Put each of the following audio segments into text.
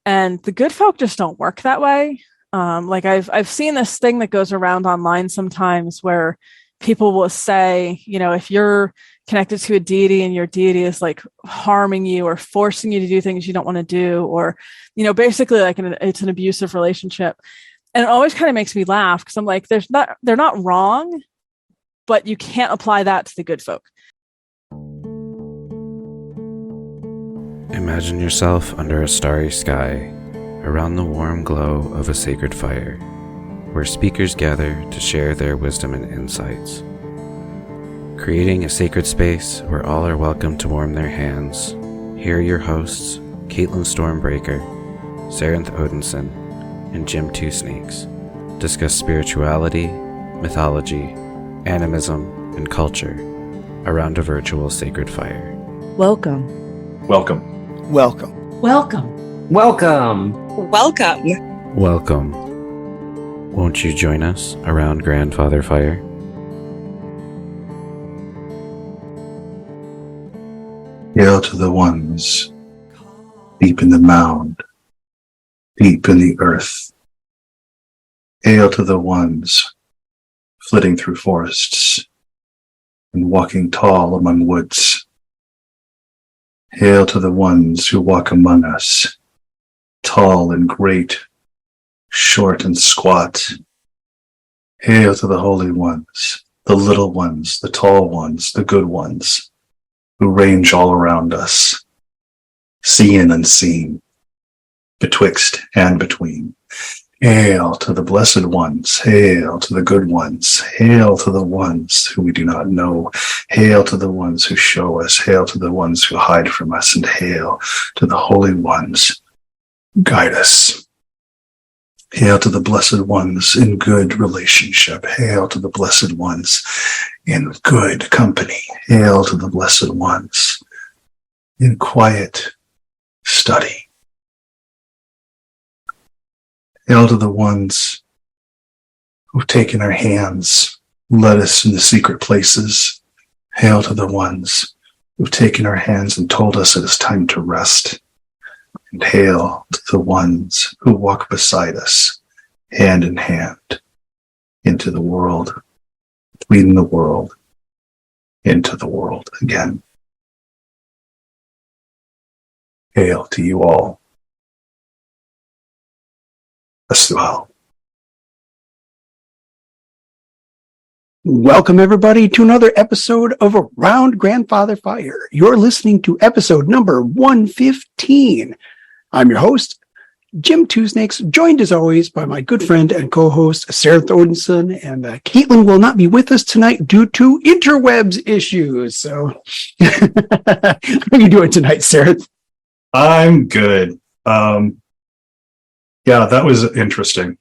And the good folk just don't work that way. Like I've seen this thing that goes around online sometimes where people will say, if you're connected to a deity and your deity is like harming you or forcing you to do things you don't want to do, or, basically like it's an abusive relationship. And it always kind of makes me laugh because I'm like, they're not wrong, but you can't apply that to the good folk. Imagine yourself under a starry sky, around the warm glow of a sacred fire, where speakers gather to share their wisdom and insights. Creating a sacred space where all are welcome to warm their hands, here are your hosts, Caitlin Stormbreaker, Sarenth Odinson, and Jim Two Snakes, discuss spirituality, mythology, animism, and culture around a virtual sacred fire. Welcome. Welcome. Welcome. Welcome. Welcome. Welcome. Welcome. Won't you join us around Grandfather Fire? Hail to the ones deep in the mound, deep in the earth. Hail to the ones flitting through forests and walking tall among woods. Hail to the ones who walk among us, tall and great, short and squat. Hail to the holy ones, the little ones, the tall ones, the good ones, who range all around us, seen and unseen, betwixt and between. Hail to the blessed ones, hail to the good ones, hail to the ones who we do not know, hail to the ones who show us, hail to the ones who hide from us, and hail to the holy ones who guide us. Hail to the blessed ones in good relationship, hail to the blessed ones in good company, hail to the blessed ones in quiet study. Hail to the ones who've taken our hands, led us into secret places. Hail to the ones who've taken our hands and told us it is time to rest. And hail to the ones who walk beside us, hand in hand, into the world, between the world, into the world again. Hail to you all. Well. Welcome, everybody, to another episode of Around Grandfather Fire. You're listening to episode number 115. I'm your host, Jim Two Snakes, joined as always by my good friend and co-host, Sarenth Odinson, and Caitlin will not be with us tonight due to interwebs issues. So, how are you doing tonight, Sarenth? I'm good. Yeah, that was interesting.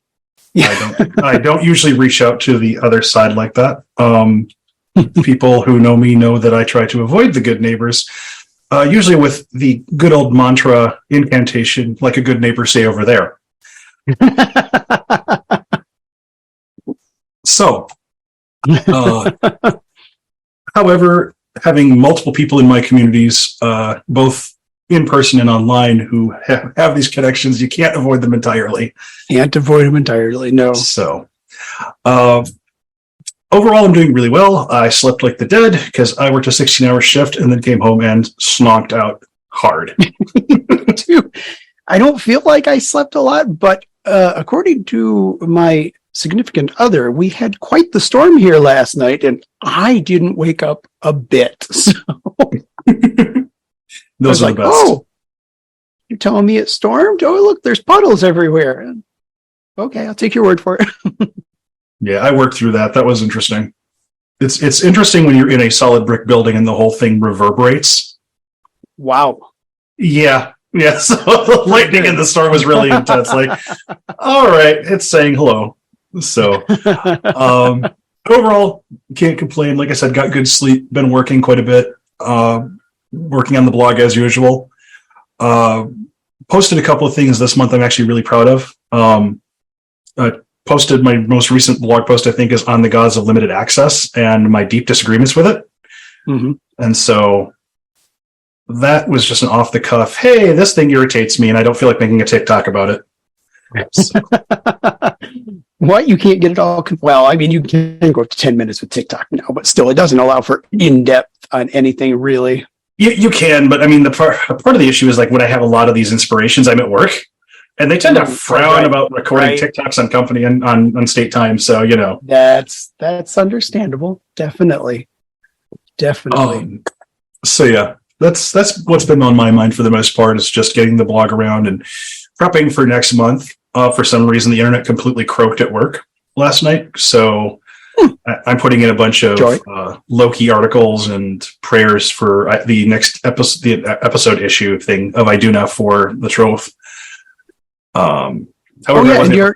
I don't usually reach out to the other side like that. People who know me know that I try to avoid the good neighbors, usually with the good old mantra incantation, like a good neighbor, say over there. So, however, having multiple people in my communities, both in person and online, who have these connections, you can't avoid them entirely. Can't avoid them entirely, no. So, overall, I'm doing really well. I slept like the dead because I worked a 16-hour shift and then came home and snonked out hard. Too. I don't feel like I slept a lot, but according to my significant other, we had quite the storm here last night, and I didn't wake up a bit. So. Those are the best. Oh, you're telling me it stormed? Oh, look, there's puddles everywhere. Okay, I'll take your word for it. Yeah, I worked through that. That was interesting. It's interesting when you're in a solid brick building and the whole thing reverberates. Wow. Yeah. So the lightning in the storm was really intense. Like, all right, it's saying hello. So overall, can't complain. Like I said, got good sleep, been working quite a bit. Working on the blog as usual. Posted a couple of things this month I'm actually really proud of. Posted my most recent blog post, I think, is on the gods of limited access and my deep disagreements with it. Mm-hmm. And so that was just an off the cuff, hey, this thing irritates me and I don't feel like making a TikTok about it. So. What? You can't get it all? Well, I mean, you can go up to 10 minutes with TikTok now, but still, it doesn't allow for in-depth on anything really. You can, but I mean, the part of the issue is like when I have a lot of these inspirations, I'm at work, and they tend to frown about recording TikToks on company and on state time. So that's understandable. Definitely. So yeah, that's what's been on my mind for the most part, is just getting the blog around and prepping for next month. For some reason, the internet completely croaked at work last night, so I'm putting in a bunch of low-key articles and prayers for the next episode issue thing of I Do Now for the Troth. However, you're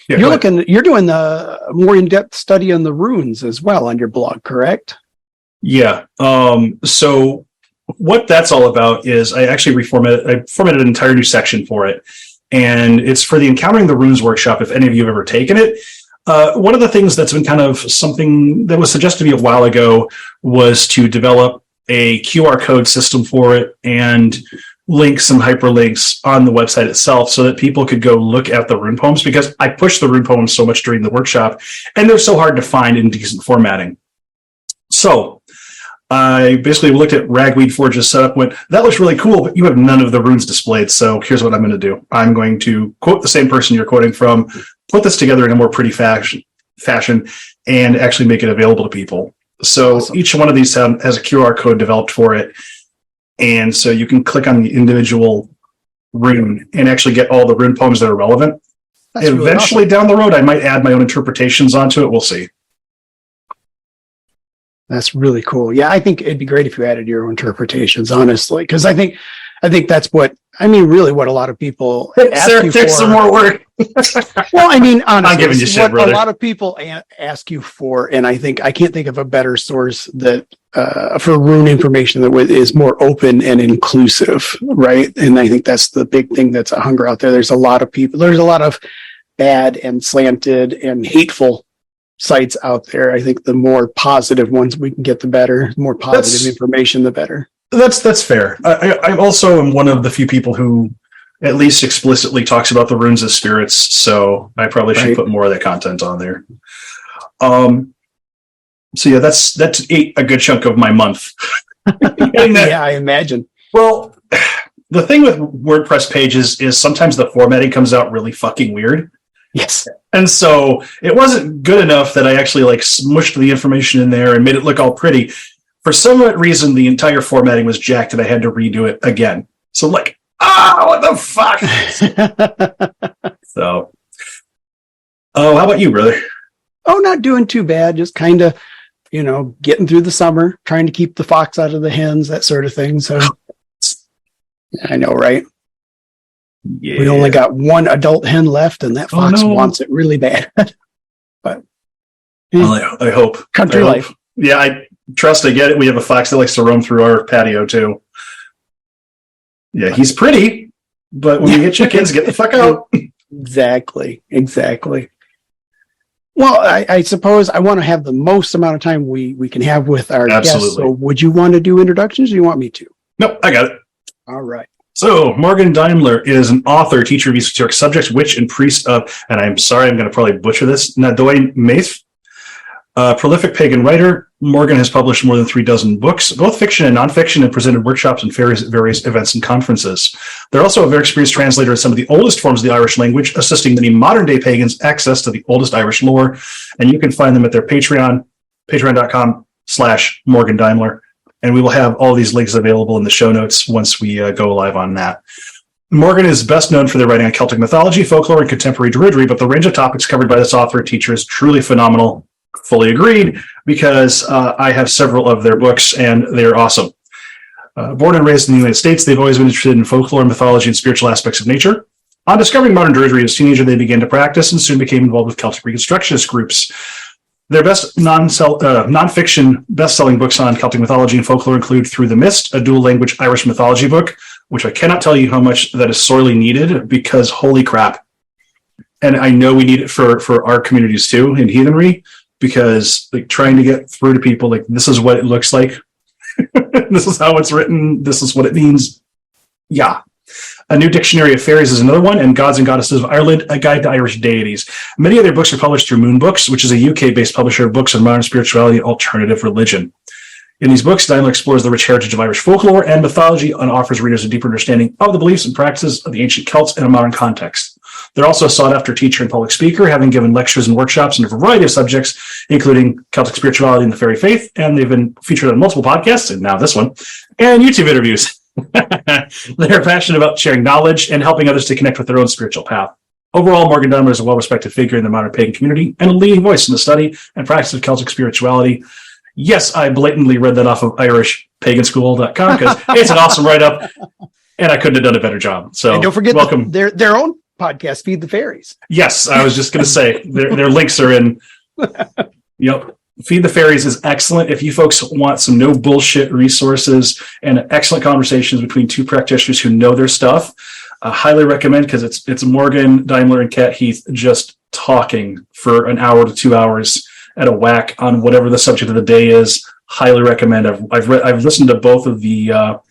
doing the more in-depth study on the runes as well on your blog, correct? Yeah. So what that's all about is I formatted an entire new section for it. And it's for the Encountering the Runes workshop, if any of you have ever taken it. One of the things that's been kind of something that was suggested to me a while ago was to develop a QR code system for it and link some hyperlinks on the website itself so that people could go look at the rune poems, because I pushed the rune poems so much during the workshop and they're so hard to find in decent formatting. So I basically looked at Ragweed Forge's setup, went, that looks really cool, but you have none of the runes displayed. So here's what I'm going to do. I'm going to quote the same person you're quoting from, put this together in a more pretty fashion, and actually make it available to people. So awesome. Each one of these has a QR code developed for it. And so you can click on the individual rune and actually get all the rune poems that are relevant. That's eventually really awesome. Down the road, I might add my own interpretations onto it. We'll see. That's really cool. Yeah, I think it'd be great if you added your own interpretations, honestly, because I think that's what really what a lot of people ask you for. There's some more work. Well, I mean, honestly, I'm giving you shit, brother. A lot of people ask you for, and I can't think of a better source that for rune information that is more open and inclusive, right? And I think that's the big thing that's a hunger out there. There's a lot of people. There's a lot of bad and slanted and hateful sites out there. I think the more positive ones we can get, the better. The more positive information, the better. That's fair. I also am one of the few people who at least explicitly talks about the runes as spirits, so I probably should put more of that content on there. So yeah, that's a good chunk of my month. Yeah, I imagine. Well, the thing with WordPress pages is sometimes the formatting comes out really fucking weird. Yes. And so it wasn't good enough that I actually smushed the information in there and made it look all pretty. For some reason, the entire formatting was jacked and I had to redo it again. So what the fuck? So, how about you, brother? Oh, not doing too bad. Just kind of, getting through the summer, trying to keep the fox out of the hens, that sort of thing. So I know, right? Yeah. We only got one adult hen left, and that fox wants it really bad. But I hope country life. Yeah, I get it. We have a fox that likes to roam through our patio too. Yeah, he's pretty, but when you get your kids, get the fuck out. Exactly. Well, I suppose I want to have the most amount of time we can have with our guests. So would you want to do introductions, or do you want me to? Nope, I got it. All right. So, Morgan Daimler is an author, teacher of esoteric subjects, witch, and priest of, and I'm sorry, I'm going to probably butcher this, Nadoi Maith. Prolific pagan writer, Morgan has published more than 36 books, both fiction and nonfiction, and presented workshops and various events and conferences. They're also a very experienced translator of some of the oldest forms of the Irish language, assisting many modern-day pagans access to the oldest Irish lore. And you can find them at their Patreon, patreon.com/Morgan Daimler. And we will have all these links available in the show notes once we go live on that. Morgan is best known for their writing on Celtic mythology, folklore, and contemporary druidry, but the range of topics covered by this author and teacher is truly phenomenal. Fully agreed, because I have several of their books, and they're awesome. Born and raised in the United States, they've always been interested in folklore, mythology, and spiritual aspects of nature. On discovering modern druidry as a teenager, they began to practice and soon became involved with Celtic Reconstructionist groups. Their best nonfiction best-selling books on Celtic mythology and folklore include Through the Mist, a dual-language Irish mythology book, which I cannot tell you how much that is sorely needed, because holy crap. And I know we need it for our communities too, in heathenry, because trying to get through to people, this is what it looks like. This is how it's written. This is what it means. Yeah. A New Dictionary of Fairies is another one, and Gods and Goddesses of Ireland, A Guide to Irish Deities. Many of their books are published through Moon Books, which is a UK-based publisher of books on modern spirituality and alternative religion. In these books, Daimler explores the rich heritage of Irish folklore and mythology and offers readers a deeper understanding of the beliefs and practices of the ancient Celts in a modern context. They're also a sought-after teacher and public speaker, having given lectures and workshops on a variety of subjects, including Celtic spirituality and the fairy faith, and they've been featured on multiple podcasts, and now this one, and YouTube interviews. They're passionate about sharing knowledge and helping others to connect with their own spiritual path. Overall, Morgan Daimler is a well-respected figure in the modern pagan community and a leading voice in the study and practice of Celtic spirituality. Yes, I blatantly read that off of irishpaganschool.com because it's an awesome write-up, and I couldn't have done a better job. So and don't forget welcome. Their own podcast, Feed the Fairies. Yes, I was just going to say their links are in. Yep. Feed the Fairies is excellent. If you folks want some no bullshit resources and excellent conversations between two practitioners who know their stuff, I highly recommend, because it's Morgan Daimler and Kat Heath just talking for an hour to 2 hours at a whack on whatever the subject of the day is. Highly recommend. I've listened to both of the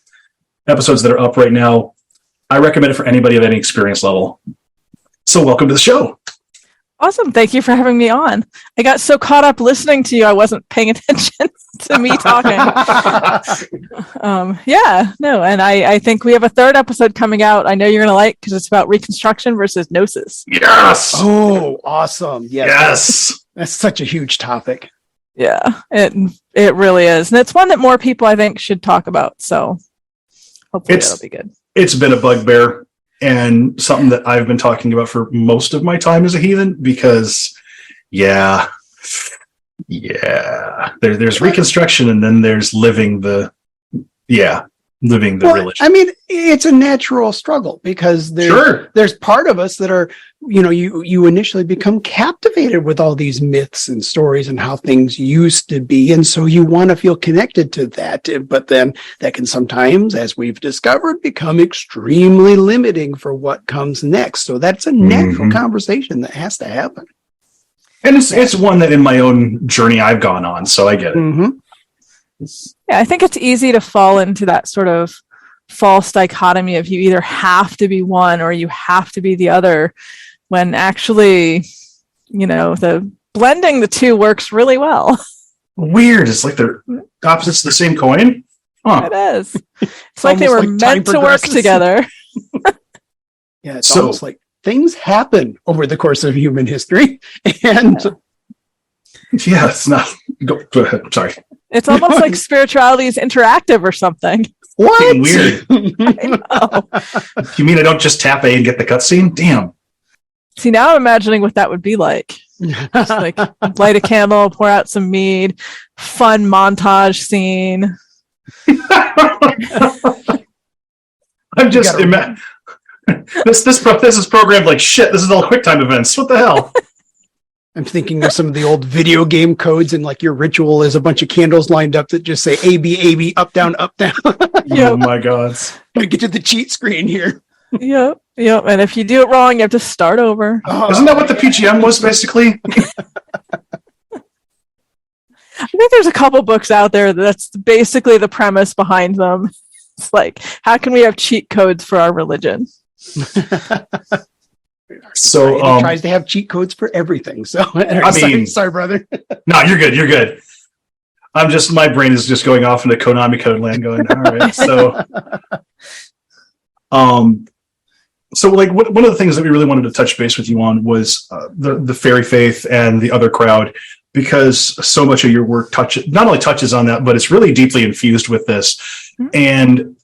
episodes that are up right now. I recommend it for anybody of any experience level. So welcome to the show. Awesome. Thank you for having me on. I got so caught up listening to you, I wasn't paying attention to me talking. And I think we have a third episode coming out. I know you're going to like, because it's about reconstruction versus gnosis. Yes. Oh, awesome. Yes. That's such a huge topic. Yeah, it really is. And it's one that more people, I think, should talk about. So hopefully it'll be good. It's been a bugbear. And something that I've been talking about for most of my time as a heathen, because, there's reconstruction, and then there's living the religion. I mean, it's a natural struggle, because there's part of us that are, you initially become captivated with all these myths and stories and how things used to be. And so you want to feel connected to that. But then that can sometimes, as we've discovered, become extremely limiting for what comes next. So that's a natural conversation that has to happen. And it's one that in my own journey I've gone on. So I get it. Mm-hmm. Yeah, I think it's easy to fall into that sort of false dichotomy of you either have to be one or you have to be the other, when actually, the blending the two works really well. Weird. It's like they're opposites of the same coin. Huh. It is. It's like they were meant to work together. Yeah, it's almost like things happen over the course of human history. And it's not. Go ahead. I'm sorry. It's almost like spirituality is interactive or something. What? Weird. I know. You mean I don't just tap A and get the cutscene? Damn. See, now I'm imagining what that would be like. Just like light a candle, pour out some mead, fun montage scene. I'm just this is programmed like shit. This is all QuickTime events. What the hell? I'm thinking of some of the old video game codes, and like your ritual is a bunch of candles lined up that just say A, B, up, down, up, down. Oh my God. I get to the cheat screen here. Yep. And if you do it wrong, you have to start over. Isn't that what the PGM was basically? I think there's a couple books out there that's basically the premise behind them. It's like, how can we have cheat codes for our religion? So it tries to have cheat codes for everything. So sorry, brother. No, you're good. You're good. My brain is just going off into Konami code land going, all right. So like one of the things that we really wanted to touch base with you on was the fairy faith and the other crowd, because so much of your work not only touches on that, but it's really deeply infused with this. Mm-hmm. And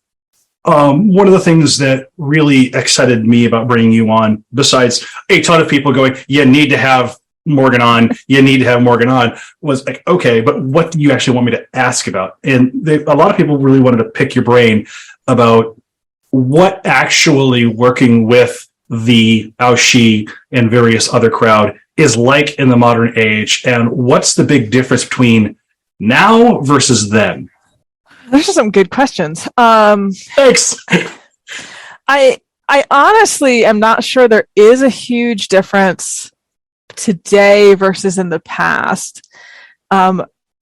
one of the things that really excited me about bringing you on, besides a ton of people going, you need to have Morgan on, was like, okay, but what do you actually want me to ask about? And a lot of people really wanted to pick your brain about what actually working with the Aushi and various other crowd is like in the modern age, and what's the big difference between now versus then? Those are some good questions. Thanks. I honestly am not sure there is a huge difference today versus in the past.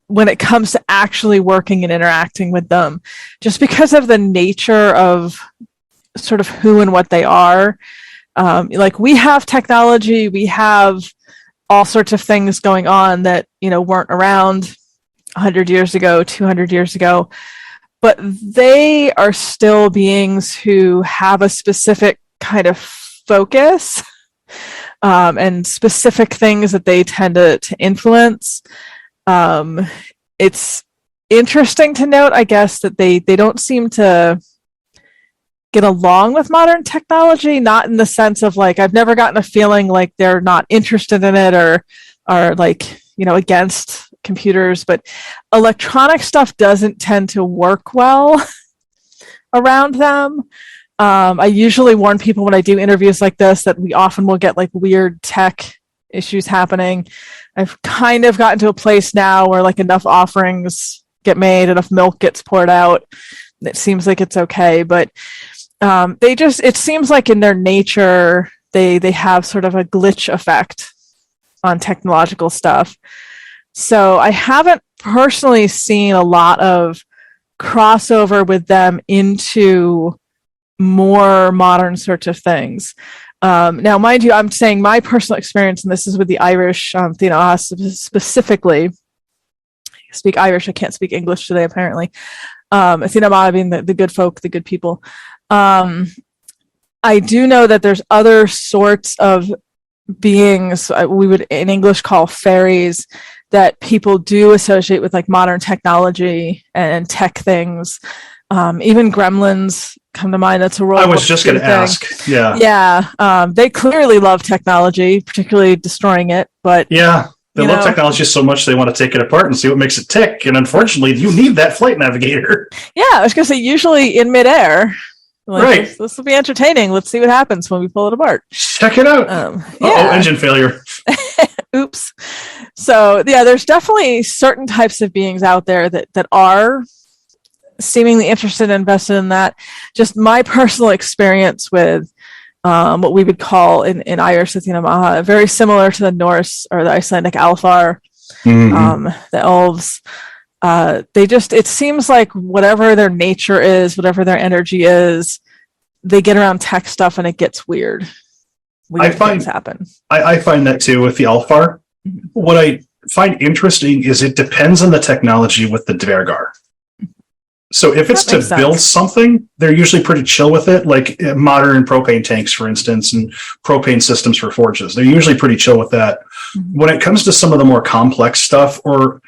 when it comes to actually working and interacting with them, just because of the nature of sort of who and what they are. Like we have technology, we have all sorts of things going on that, weren't around 100 years ago, 200 years ago, but they are still beings who have a specific kind of focus, and specific things that they tend to influence. It's interesting to note, I guess, that they don't seem to get along with modern technology, not in the sense of like, I've never gotten a feeling like they're not interested in it or are like, against computers, but electronic stuff doesn't tend to work well around them. I usually warn people when I do interviews like this that we often will get like weird tech issues happening. I've kind of gotten to a place now where like enough offerings get made, enough milk gets poured out, it seems like it's okay. But it seems like in their nature, they have sort of a glitch effect on technological stuff. So I haven't personally seen a lot of crossover with them into more modern sorts of things. Now, mind you, I'm saying my personal experience, and this is with the Irish, specifically. I speak Irish, I can't speak English today, apparently. Athena being the good folk, the good people. I do know that there's other sorts of beings we would in English call fairies that people do associate with like modern technology and tech things. Even gremlins come to mind. That's a role. I was just going to ask. Yeah. Yeah. They clearly love technology, particularly destroying it. But yeah, they love technology so much they want to take it apart and see what makes it tick. And unfortunately, you need that flight navigator. Yeah, I was going to say usually in midair. Like, right. This will be entertaining. Let's see what happens when we pull it apart. Check it out. Yeah. Engine failure. Oops. So yeah, there's definitely certain types of beings out there that are seemingly interested and invested in that. Just my personal experience with what we would call in Irish Athena very similar to the Norse or the Icelandic Alfar, the elves. It seems like whatever their nature is, whatever their energy is, they get around tech stuff and it gets weird. Things happen. I find that too with the Alfar. Mm-hmm. What I find interesting is it depends on the technology with the Dvergar. So if it's to build something, they're usually pretty chill with it, like modern propane tanks, for instance, and propane systems for forges. They're usually pretty chill with that. Mm-hmm. When it comes to some of the more complex stuff, or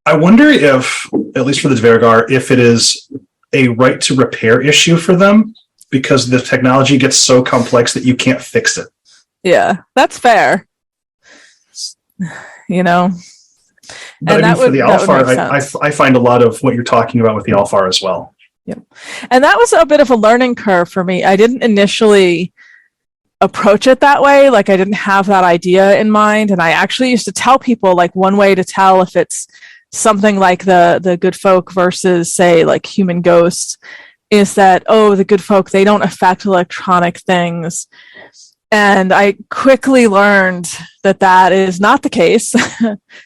I wonder if, at least for the Dvergar, if it is a right to repair issue for them because the technology gets so complex that you can't fix it. Yeah, that's fair. But and for the Alfar, I find a lot of what you're talking about with the Alfar as well. Yeah. And that was a bit of a learning curve for me. I didn't initially approach it that way. Like I didn't have that idea in mind. And I actually used to tell people like one way to tell if it's something like the good folk versus say like human ghosts is that, the good folk, they don't affect electronic things. And I quickly learned that is not the case,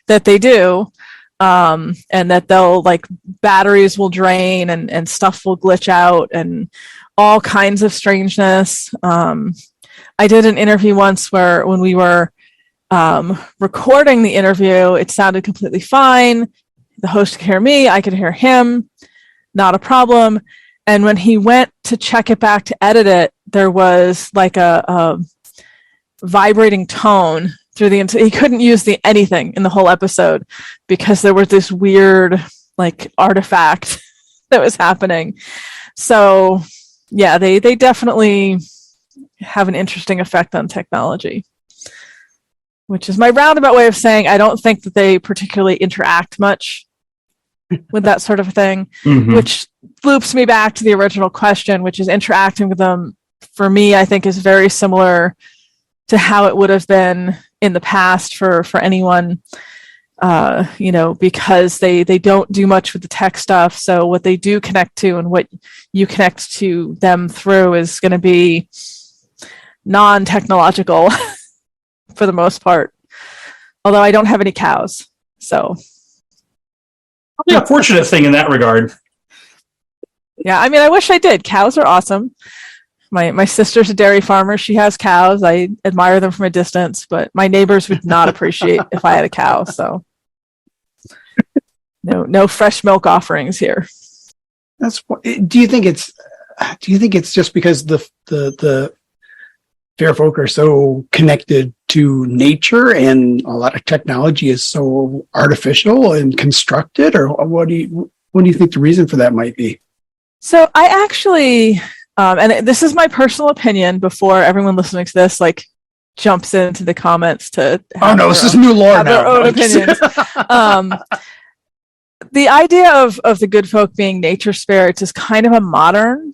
that they do, and that they'll like batteries will drain and stuff will glitch out and all kinds of strangeness. I did an interview once where when we were recording the interview, it sounded completely fine. The host could hear me, I could hear him, not a problem. And when he went to check it back to edit it, there was like a vibrating tone through he couldn't use anything in the whole episode because there was this weird like artifact that was happening. So yeah, they definitely have an interesting effect on technology, which is my roundabout way of saying I don't think that they particularly interact much with that sort of thing, which loops me back to the original question, which is interacting with them for me, I think is very similar to how it would have been in the past for anyone, because they don't do much with the tech stuff. So what they do connect to and what you connect to them through is going to be non-technological for the most part. Although I don't have any cows, so Yeah, fortunate thing in that regard. Yeah, I mean, I wish I did. Cows are awesome. My sister's a dairy farmer. She has cows. I admire them from a distance, but my neighbors would not appreciate if I had a cow. So no fresh milk offerings here. Do you think it's just because the fair folk are so connected to nature and a lot of technology is so artificial and constructed, or what do you think the reason for that might be? So I actually, and this is my personal opinion before everyone listening to this, like, jumps into the comments to this is new lore now. Their own opinions. The idea of the good folk being nature spirits is kind of a modern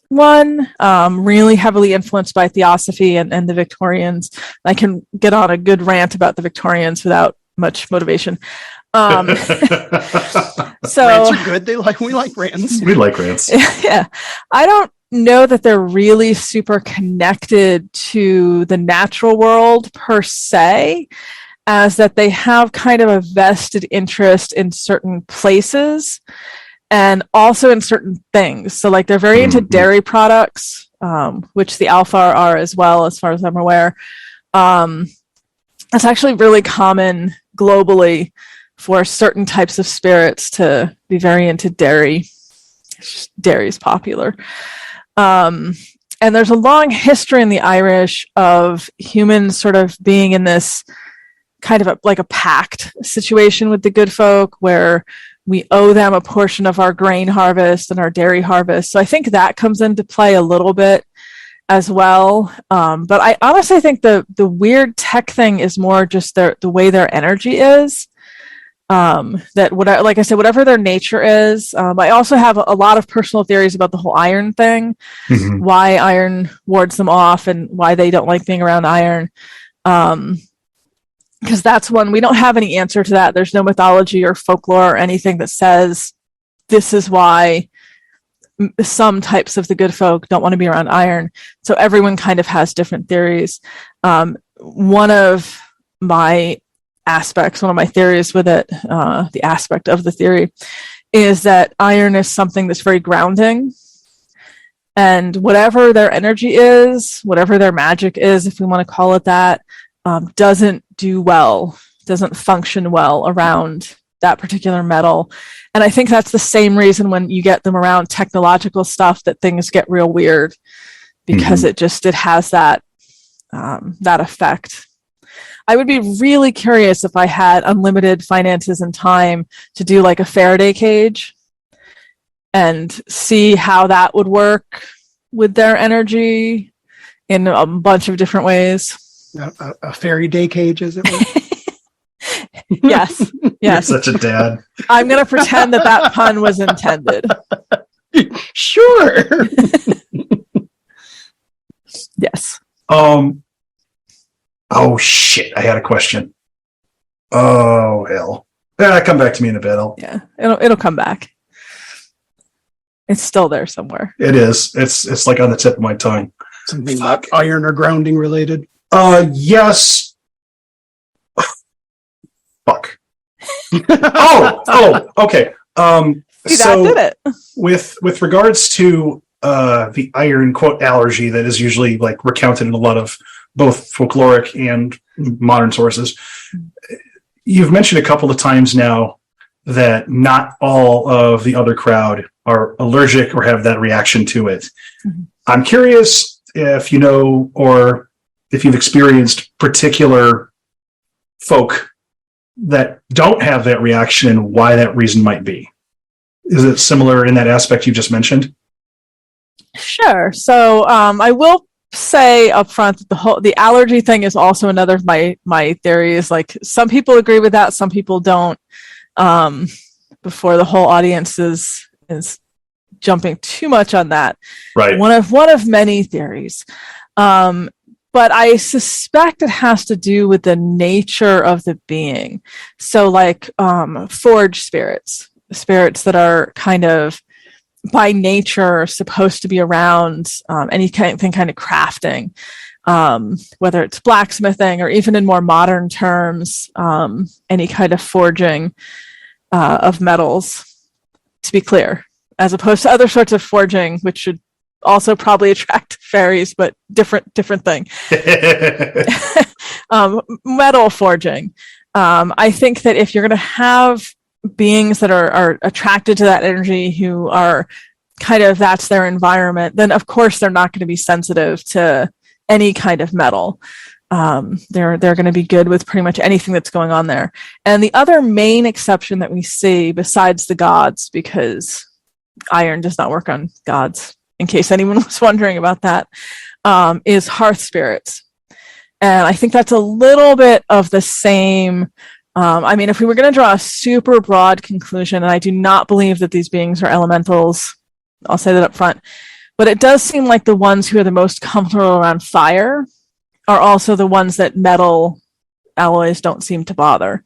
one, really heavily influenced by theosophy and the Victorians. I can get on a good rant about the Victorians without much motivation. So rants are good. We like rants. We like rants. Yeah. I don't know that they're really super connected to the natural world per se, as that they have kind of a vested interest in certain places and also in certain things. So like they're very into dairy products, which the Alpha are as well, as far as I'm aware. It's actually really common globally for certain types of spirits to be very into dairy. Dairy is popular. And there's a long history in the Irish of humans sort of being in this kind of like a pact situation with the good folk where we owe them a portion of our grain harvest and our dairy harvest. So I think that comes into play a little bit as well. But I honestly think the weird tech thing is more just the way their energy is. Like I said, whatever their nature is. I also have a lot of personal theories about the whole iron thing, why iron wards them off and why they don't like being around iron. Because that's one, we don't have any answer to that. There's no mythology or folklore or anything that says this is why some types of the good folk don't want to be around iron. So everyone kind of has different theories. One of my theories with it, the aspect of the theory, is that iron is something that's very grounding. And whatever their energy is, whatever their magic is, if we want to call it that, doesn't function well around that particular metal. And I think that's the same reason when you get them around technological stuff that things get real weird, because it has that effect. I would be really curious if I had unlimited finances and time to do like a Faraday cage and see how that would work with their energy in a bunch of different ways. A fairy day cage, as it were. Yes. You're such a dad. I'm going to pretend that pun was intended. Sure. Yes. Oh shit! I had a question. Oh hell! Come back to me in a bit. It'll come back. It's still there somewhere. It is. It's like on the tip of my tongue. Something like iron or grounding related. Yes. Fuck. Okay. See, that did it. With regards to the iron quote allergy that is usually like recounted in a lot of both folkloric and modern sources, you've mentioned a couple of times now that not all of the other crowd are allergic or have that reaction to it. I'm curious if you know, or if you've experienced particular folk that don't have that reaction and why that reason might be. Is it similar in that aspect you just mentioned? Sure. So I will say up front that the allergy thing is also another of my theories. Like, some people agree with that, some people don't. Before the whole audience is jumping too much on that. Right. One of many theories. But I suspect it has to do with the nature of the being. So like forge spirits that are kind of by nature supposed to be around any kind of crafting, whether it's blacksmithing or even in more modern terms, any kind of forging. of metals, to be clear, as opposed to other sorts of forging, which should also probably attract fairies, but different thing. Metal forging. I think that if you're going to have beings that are attracted to that energy, who are kind of, that's their environment, then of course they're not going to be sensitive to any kind of metal. They're going to be good with pretty much anything that's going on there. And the other main exception that we see, besides the gods, because iron does not work on gods, in case anyone was wondering about that, is hearth spirits. And I think that's a little bit of the same. I mean, if we were going to draw a super broad conclusion, and I do not believe that these beings are elementals, I'll say that up front, but it does seem like the ones who are the most comfortable around fire are also the ones that metal alloys don't seem to bother.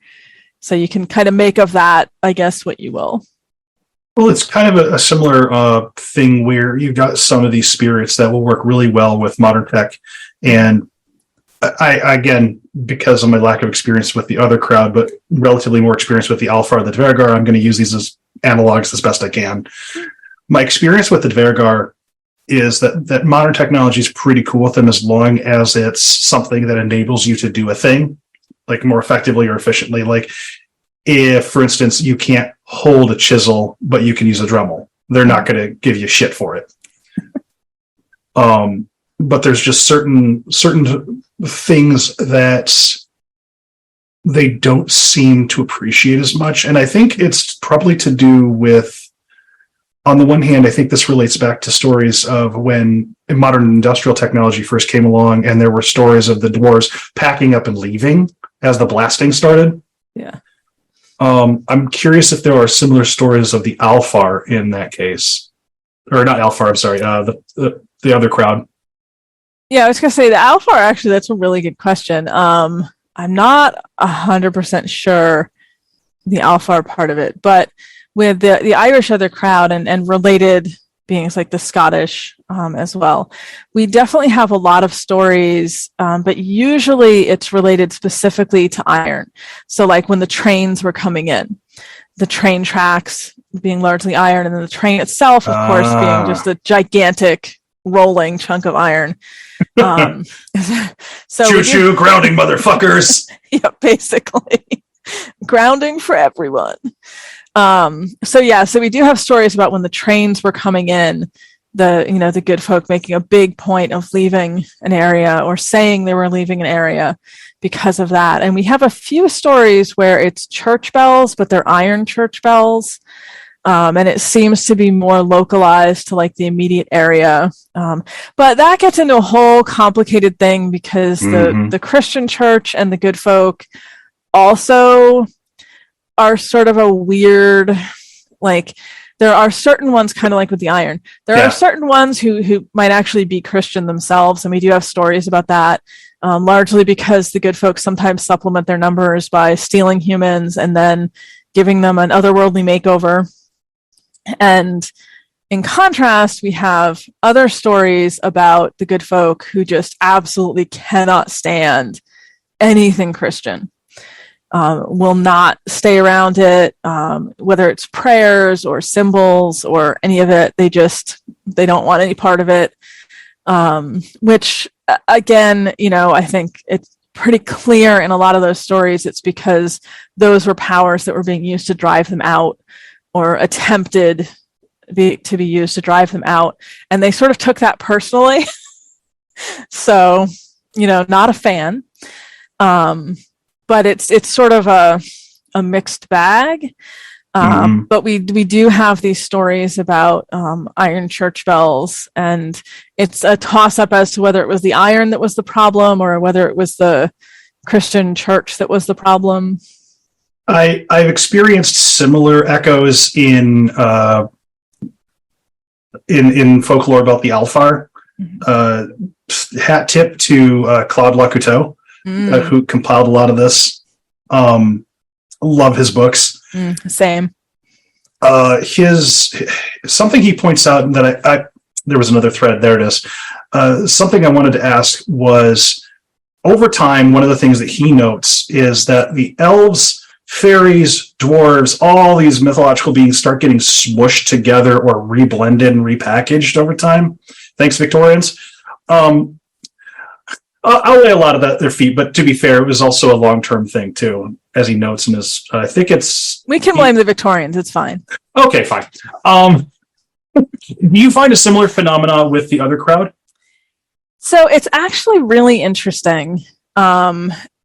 So you can kind of make of that, I guess, what you will. Well, it's kind of a similar thing where you've got some of these spirits that will work really well with modern tech. And I again, because of my lack of experience with the other crowd, but relatively more experience with the Alfar, the Dvergar, I'm going to use these as analogs as best I can. My experience with the Dvergar is that modern technology is pretty cool with them, as long as it's something that enables you to do a thing, like more effectively or efficiently. Like if, for instance, you can't hold a chisel, but you can use a Dremel, they're not going to give you shit for it. But there's just certain things that they don't seem to appreciate as much. And I think it's probably to do with, on the one hand, I think this relates back to stories of when modern industrial technology first came along, and there were stories of the dwarves packing up and leaving as the blasting started. Yeah. I'm curious if there are similar stories of the Alfar in that case. Or not Alfar, I'm sorry, the other crowd. Yeah, I was going to say the Alfar, actually, that's a really good question. I'm not 100% sure the Alfar part of it, but with the Irish other crowd and related beings like the Scottish as well, we definitely have a lot of stories, but usually it's related specifically to iron. So like when the trains were coming in, the train tracks being largely iron, and then the train itself, of course, being just a gigantic rolling chunk of iron. So choo-choo, grounding motherfuckers. Yeah, basically. Grounding for everyone. So we do have stories about when the trains were coming in, the good folk making a big point of leaving an area or saying they were leaving an area because of that. And we have a few stories where it's church bells, but they're iron church bells. And it seems to be more localized to like the immediate area. But that gets into a whole complicated thing, because the Christian church and the good folk also are sort of a weird, like, there are certain ones, kind of like with the iron, there are certain ones who might actually be Christian themselves. And we do have stories about that, largely because the good folks sometimes supplement their numbers by stealing humans and then giving them an otherworldly makeover. And in contrast, we have other stories about the good folk who just absolutely cannot stand anything Christian. Will not stay around it, whether it's prayers or symbols or any of it. They don't want any part of it, which again, I think it's pretty clear in a lot of those stories. It's because those were powers that were being used to drive them out, or attempted to be used to drive them out. And they sort of took that personally. So, not a fan. But it's sort of a mixed bag. But we do have these stories about iron church bells, and it's a toss-up as to whether it was the iron that was the problem or whether it was the Christian church that was the problem. I've experienced similar echoes in folklore about the Alfar. Hat tip to Claude Lacouteau, who compiled a lot of this. Love his books. Same. Something he points out that there was another thread. There it is. Something I wanted to ask was, over time, one of the things that he notes is that the elves fairies, dwarves, all these mythological beings start getting smushed together or reblended and repackaged over time. Thanks, Victorians. I'll lay a lot of that at their feet, but to be fair, it was also a long-term thing too, as he notes in his. I think it's. We can blame the Victorians. It's fine. Okay, fine. Do you find a similar phenomena with the other crowd? So it's actually really interesting.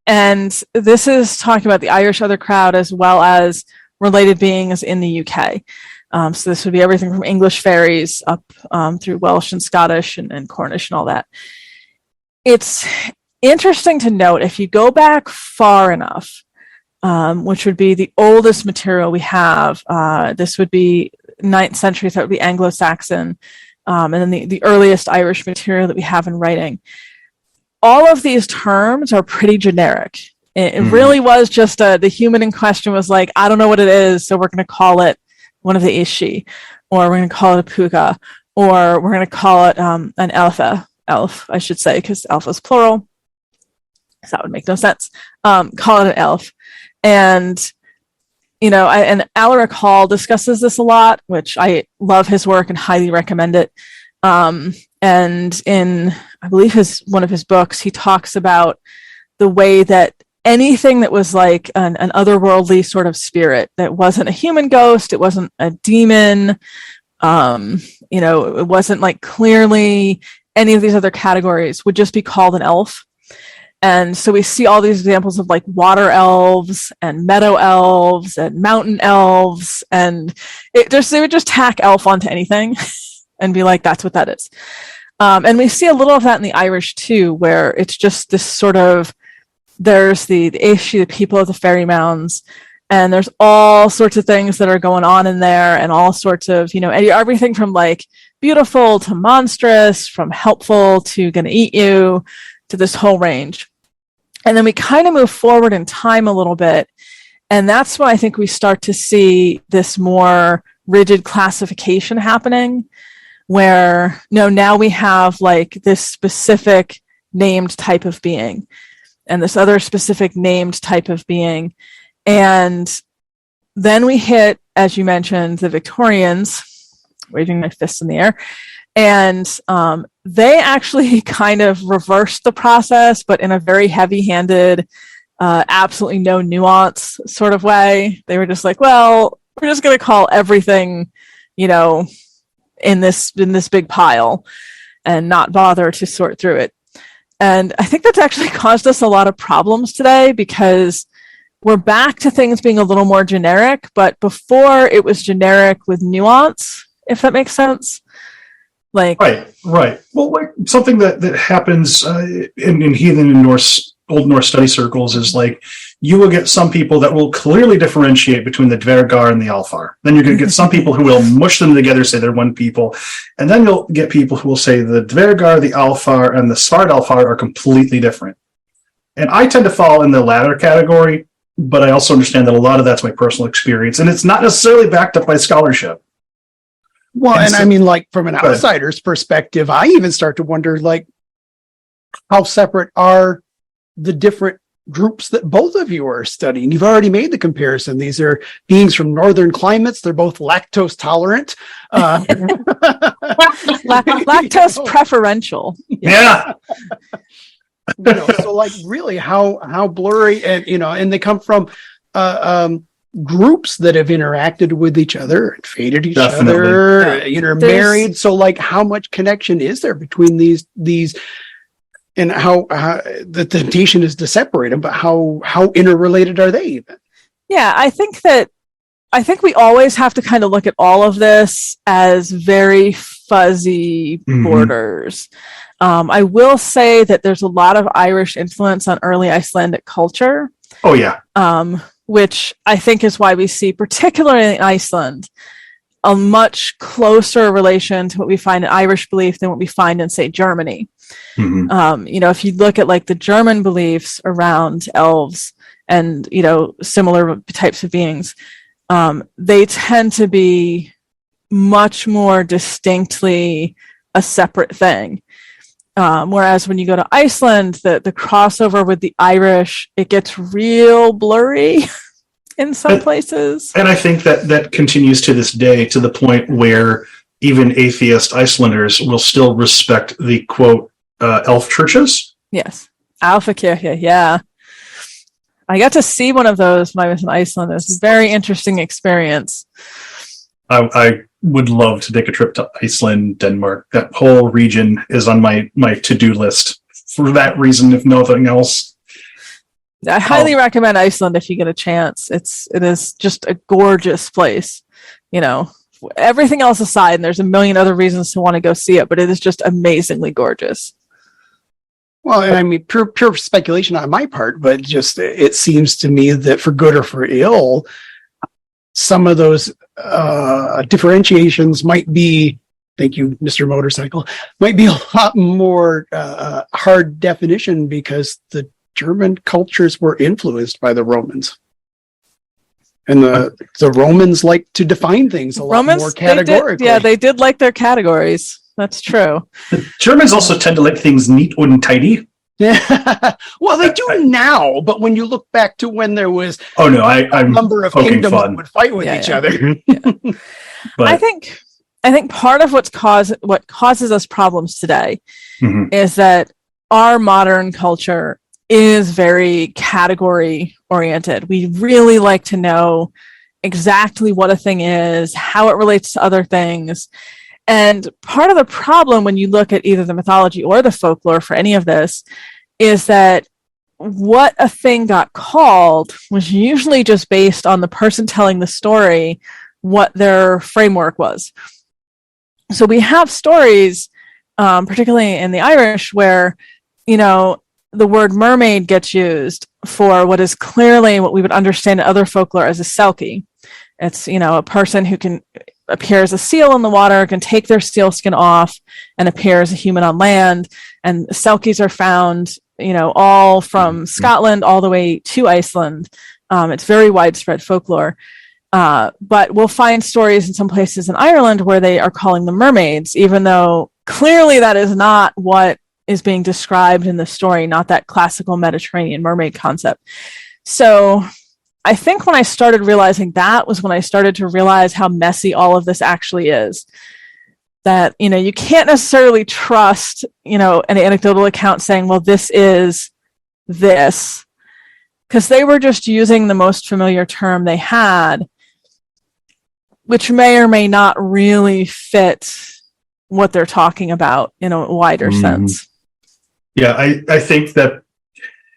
And this is talking about the Irish other crowd as well as related beings in the UK. So this would be everything from English fairies up through Welsh and Scottish and Cornish and all that. It's interesting to note, if you go back far enough, which would be the oldest material we have, this would be 9th century, so that would be Anglo-Saxon, and then the earliest Irish material that we have in writing. All of these terms are pretty generic. It really was just the human in question was like, I don't know what it is, so we're going to call it one of the Ishi, or we're going to call it a Puga, or we're going to call it an elf, I should say, because elf is plural. So that would make no sense. Call it an elf. And, and Alaric Hall discusses this a lot, which I love his work and highly recommend it. And in, I believe one of his books, he talks about the way that anything that was like an otherworldly sort of spirit that wasn't a human ghost, it wasn't a demon, it wasn't like clearly any of these other categories, would just be called an elf. And so we see all these examples of like water elves and meadow elves and mountain elves, and they would just tack elf onto anything and be like, that's what that is. And we see a little of that in the Irish too, where it's just this sort of, there's the Ishi, the people of the fairy mounds, and there's all sorts of things that are going on in there, and all sorts of, everything from like beautiful to monstrous, from helpful to gonna eat you, to this whole range. And then we kind of move forward in time a little bit, and that's when I think we start to see this more rigid classification happening, where now we have like this specific named type of being and this other specific named type of being. And then we hit, as you mentioned, the Victorians, waving my fists in the air, and they actually kind of reversed the process, but in a very heavy-handed, absolutely no nuance sort of way. They were just like, well, we're just going to call everything, in this big pile and not bother to sort through it. And I think that's actually caused us a lot of problems today, because we're back to things being a little more generic, but before it was generic with nuance, if that makes sense. Like right. Well, like something that happens in heathen and Old Norse study circles is like, you will get some people that will clearly differentiate between the Dvergar and the Alfar. Then you're going to get some people who will mush them together, say they're one people. And then you'll get people who will say the Dvergar, the Alfar, and the Svart Alfar are completely different. And I tend to fall in the latter category, but I also understand that a lot of that's my personal experience, and it's not necessarily backed up by scholarship. Well, and I mean, like, from an outsider's perspective, I even start to wonder, like, how separate are the different groups that both of you are studying? You've already made the comparison. These are beings from northern climates. They're both lactose tolerant. Lactose preferential. Yeah. So like, really, how blurry, and and they come from groups that have interacted with each other and faded each other, intermarried. So like, how much connection is there between these and how the temptation is to separate them, but how interrelated are they even? Yeah, I think we always have to kind of look at all of this as very fuzzy borders. I will say that there's a lot of Irish influence on early Icelandic culture. Oh, yeah. Which I think is why we see, particularly in Iceland, a much closer relation to what we find in Irish belief than what we find in, say, Germany. If you look at like the German beliefs around elves and, similar types of beings, they tend to be much more distinctly a separate thing. Whereas when you go to Iceland, the crossover with the Irish, it gets real blurry. in some places. And I think that continues to this day, to the point where even atheist Icelanders will still respect the quote elf churches. Yes. Alpha-Kirche, yeah. I got to see one of those when I was in Iceland. It was a very interesting experience. I would love to take a trip to Iceland, Denmark. That whole region is on my to-do list for that reason, if nothing else. I highly recommend Iceland if you get a chance. It is just a gorgeous place. You know, everything else aside, and there's a million other reasons to want to go see it, but it is just amazingly gorgeous. Well, and I mean, pure speculation on my part, but just it seems to me that for good or for ill, some of those differentiations might be, thank you, Mr. Motorcycle, might be a lot more hard definition because the German cultures were influenced by the Romans. And the Romans like to define things a lot more categorically. They did like their categories. That's true. The Germans also tend to like things neat and tidy. Yeah. Well, they do now, but when you look back to when there was I'm number of kingdoms that would fight with each other. Yeah. But I think part of what causes us problems today is that our modern culture is very category oriented. We really like to know exactly what a thing is, how it relates to other things. And part of the problem when you look at either the mythology or the folklore for any of this is that what a thing got called was usually just based on the person telling the story, what their framework was. So we have stories, particularly in the Irish, where, you know, the word mermaid gets used for what is clearly what we would understand in other folklore as a selkie. It's, you know, a person who can appear as a seal in the water, can take their seal skin off and appear as a human on land. And selkies are found, you know, all from Scotland all the way to Iceland. It's very widespread folklore. But we'll find stories in some places in Ireland where they are calling them mermaids, even though clearly that is not what is being described in the story, not that classical Mediterranean mermaid concept. So I think when I started realizing that was when I started to realize how messy all of this actually is. That, you know, you can't necessarily trust, you know, an anecdotal account saying, well, this is this, because they were just using the most familiar term they had, which may or may not really fit what they're talking about in a wider sense. Yeah, I think that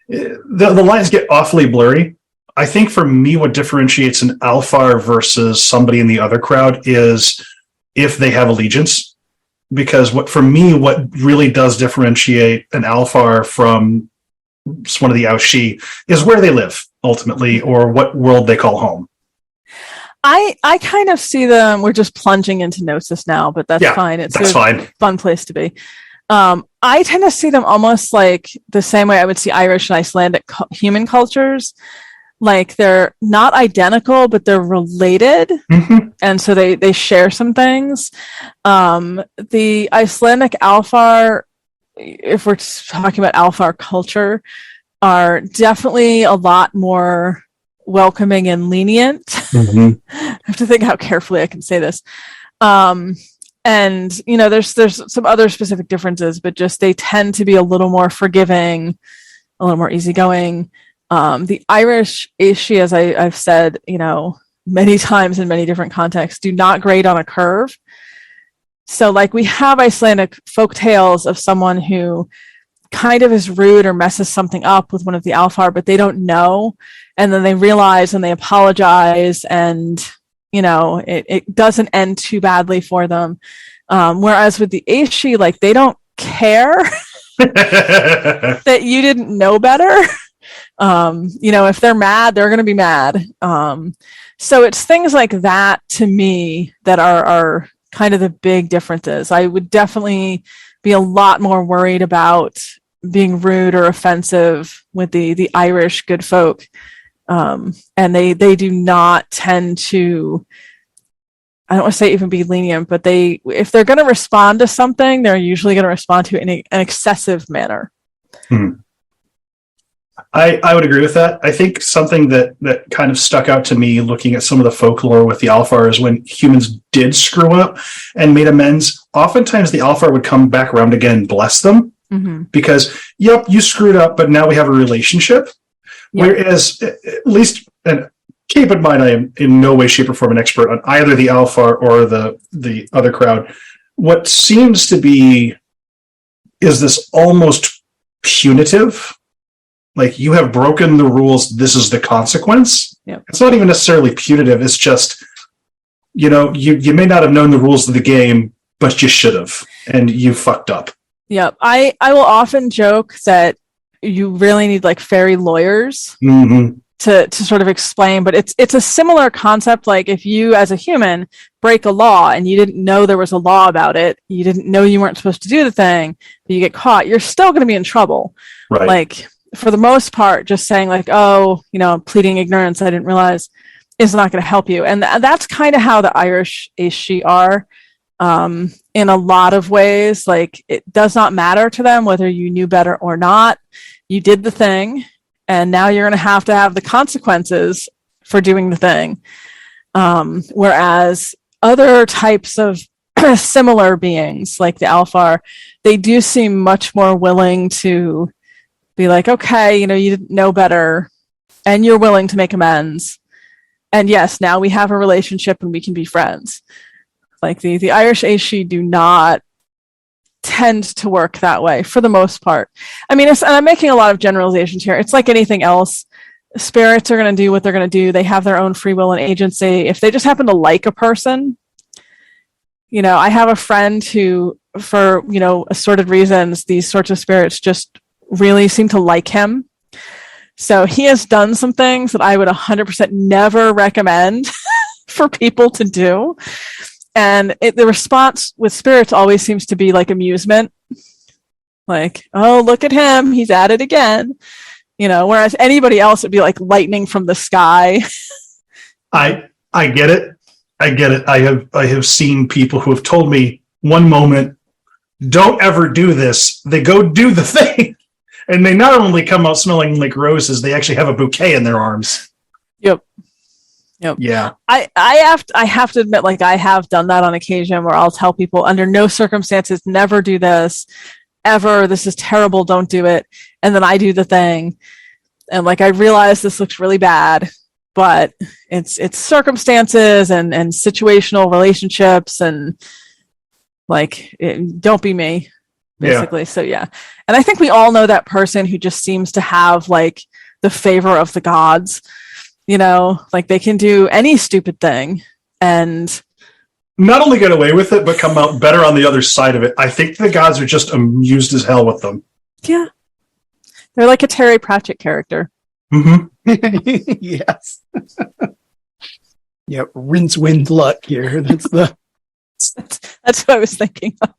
the lines get awfully blurry. I think for me, what differentiates an Alfar versus somebody in the other crowd is if they have allegiance. Because what really does differentiate an Alfar from one of the Aushi is where they live, ultimately, or what world they call home. I kind of see them, we're just plunging into Gnosis now, but that's fine. It's a fun place to be. I tend to see them almost like the same way I would see Irish and Icelandic human cultures. Like they're not identical, but they're related. And so they share some things. The Icelandic Alfar, if we're talking about Alfar culture, are definitely a lot more welcoming and lenient. I have to think how carefully I can say this. And, you know, there's some other specific differences, but just they tend to be a little more forgiving, a little more easygoing. The Irish Aishi, as I've said, you know, many times in many different contexts, do not grade on a curve. So like we have Icelandic folk tales of someone who kind of is rude or messes something up with one of the Alfar, but they don't know. And then they realize and they apologize, and, you know, it doesn't end too badly for them. Whereas with the Aishi, like they don't care that you didn't know better. You know, if they're mad, they're going to be mad. So it's things like that to me that are kind of the big differences. I would definitely be a lot more worried about being rude or offensive with the Irish good folk. And they do not tend to, I don't want to say even be lenient, but if they're going to respond to something, they're usually going to respond to it in an excessive manner. I would agree with that. I think something that kind of stuck out to me looking at some of the folklore with the Alfar is when humans did screw up and made amends, oftentimes the Alfar would come back around again and bless them because, yep, you screwed up, but now we have a relationship. Yep. Whereas, at least, and keep in mind, I am in no way, shape, or form an expert on either the Alfar or the other crowd. What seems to be is this almost punitive. Like, you have broken the rules, this is the consequence. Yep. It's not even necessarily punitive. It's just, you may not have known the rules of the game, but you should have, and you fucked up. Yep. I will often joke that you really need like fairy lawyers to sort of explain, but it's a similar concept. Like, if you as a human break a law and you didn't know there was a law about it, you didn't know you weren't supposed to do the thing, but you get caught, you're still going to be in trouble. Right. Like, for the most part, just saying like, oh, pleading ignorance, I didn't realize, is not going to help you. And that's kind of how the Irish Aishi are in a lot of ways. Like, it does not matter to them whether you knew better or not. You did the thing, and now you're going to have the consequences for doing the thing. Whereas other types of similar beings, like the Alfar, they do seem much more willing to be like, okay, you didn't know better, and you're willing to make amends. And yes, now we have a relationship and we can be friends. Like, the Irish Aishi do not tend to work that way for the most part. I mean, and I'm making a lot of generalizations here. It's like anything else. Spirits are going to do what they're going to do. They have their own free will and agency. If they just happen to like a person, I have a friend who, for, assorted reasons, these sorts of spirits just really seem to like him. So he has done some things that I would 100% never recommend for people to do. And the response with spirits always seems to be like amusement. Like, oh, look at him, he's at it again. Whereas anybody else would be like lightning from the sky. I get it. I have seen people who have told me one moment, don't ever do this. They go do the thing. And they not only come out smelling like roses, they actually have a bouquet in their arms. Yep. Yeah. I have to admit, like, I have done that on occasion where I'll tell people, under no circumstances, never do this, ever. This is terrible. Don't do it. And then I do the thing. And like, I realize this looks really bad, but it's circumstances and situational relationships, and like, don't be me. Basically. Yeah. So yeah. And I think we all know that person who just seems to have like the favor of the gods, like they can do any stupid thing and not only get away with it, but come out better on the other side of it. I think the gods are just amused as hell with them. Yeah. They're like a Terry Pratchett character. Yes. Yep. Rinse, wind, luck here. That's what I was thinking of.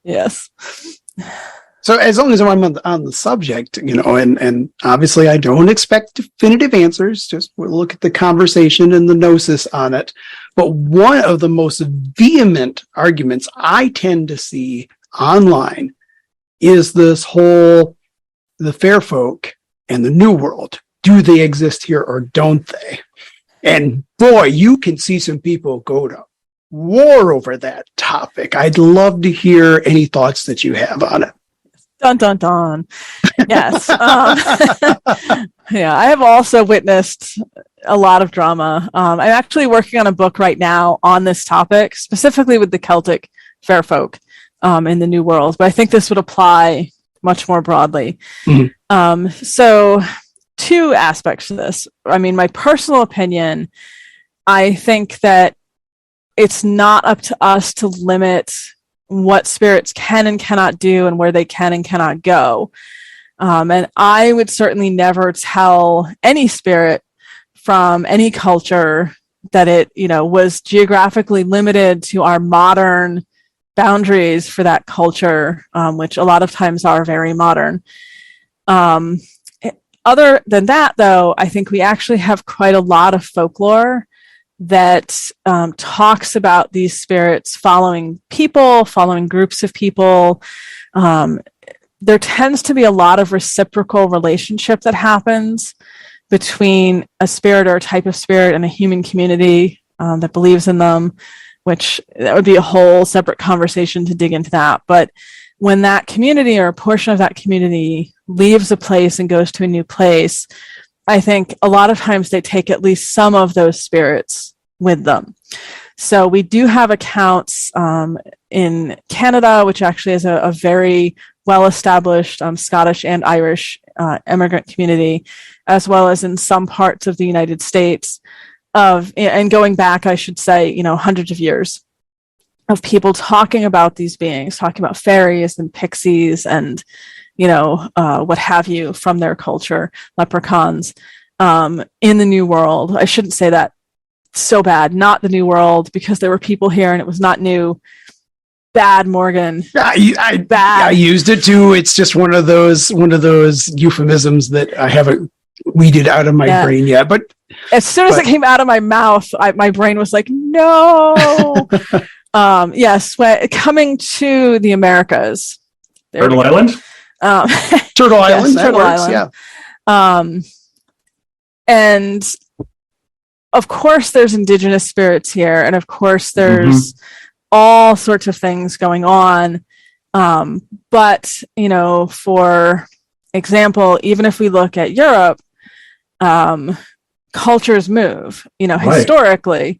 Yes. So as long as I'm on the subject, and obviously I don't expect definitive answers, just we'll look at the conversation and the gnosis on it. But one of the most vehement arguments I tend to see online is this whole, the fair folk and the new world. Do they exist here or don't they? And boy, you can see some people go to war over that topic. I'd love to hear any thoughts that you have on it. Dun, dun, dun. Yes. Yeah, I have also witnessed a lot of drama. I'm actually working on a book right now on this topic, specifically with the Celtic fair folk in the New World, but I think this would apply much more broadly. Mm-hmm. So two aspects to this. I mean, my personal opinion, I think that it's not up to us to limit what spirits can and cannot do and where they can and cannot go. And I would certainly never tell any spirit from any culture that it, was geographically limited to our modern boundaries for that culture, which a lot of times are very modern. Other than that, though, I think we actually have quite a lot of folklore that talks about these spirits following people, following groups of people, there tends to be a lot of reciprocal relationship that happens between a spirit or a type of spirit and a human community that believes in them, which that would be a whole separate conversation to dig into that. But when that community or a portion of that community leaves a place and goes to a new place, I think a lot of times they take at least some of those spirits with them. So we do have accounts in Canada, which actually is a very well-established Scottish and Irish immigrant community, as well as in some parts of the United States and going back, I should say, hundreds of years of people talking about these beings, talking about fairies and pixies and, what have you from their culture, leprechauns, in the New World. I shouldn't say that so bad, not the New World, because there were people here and it was not new. Bad, Morgan. Bad. I used it too. It's just one of those euphemisms that I haven't weeded out of my brain yet. But as soon as it came out of my mouth, my brain was like, no. Yes, coming to the Americas. Turtle Island? Turtle Island, yes, Turtle Island. Yeah. And of course there's indigenous spirits here, and of course there's all sorts of things going on. But, for example, even if we look at Europe, cultures move, historically.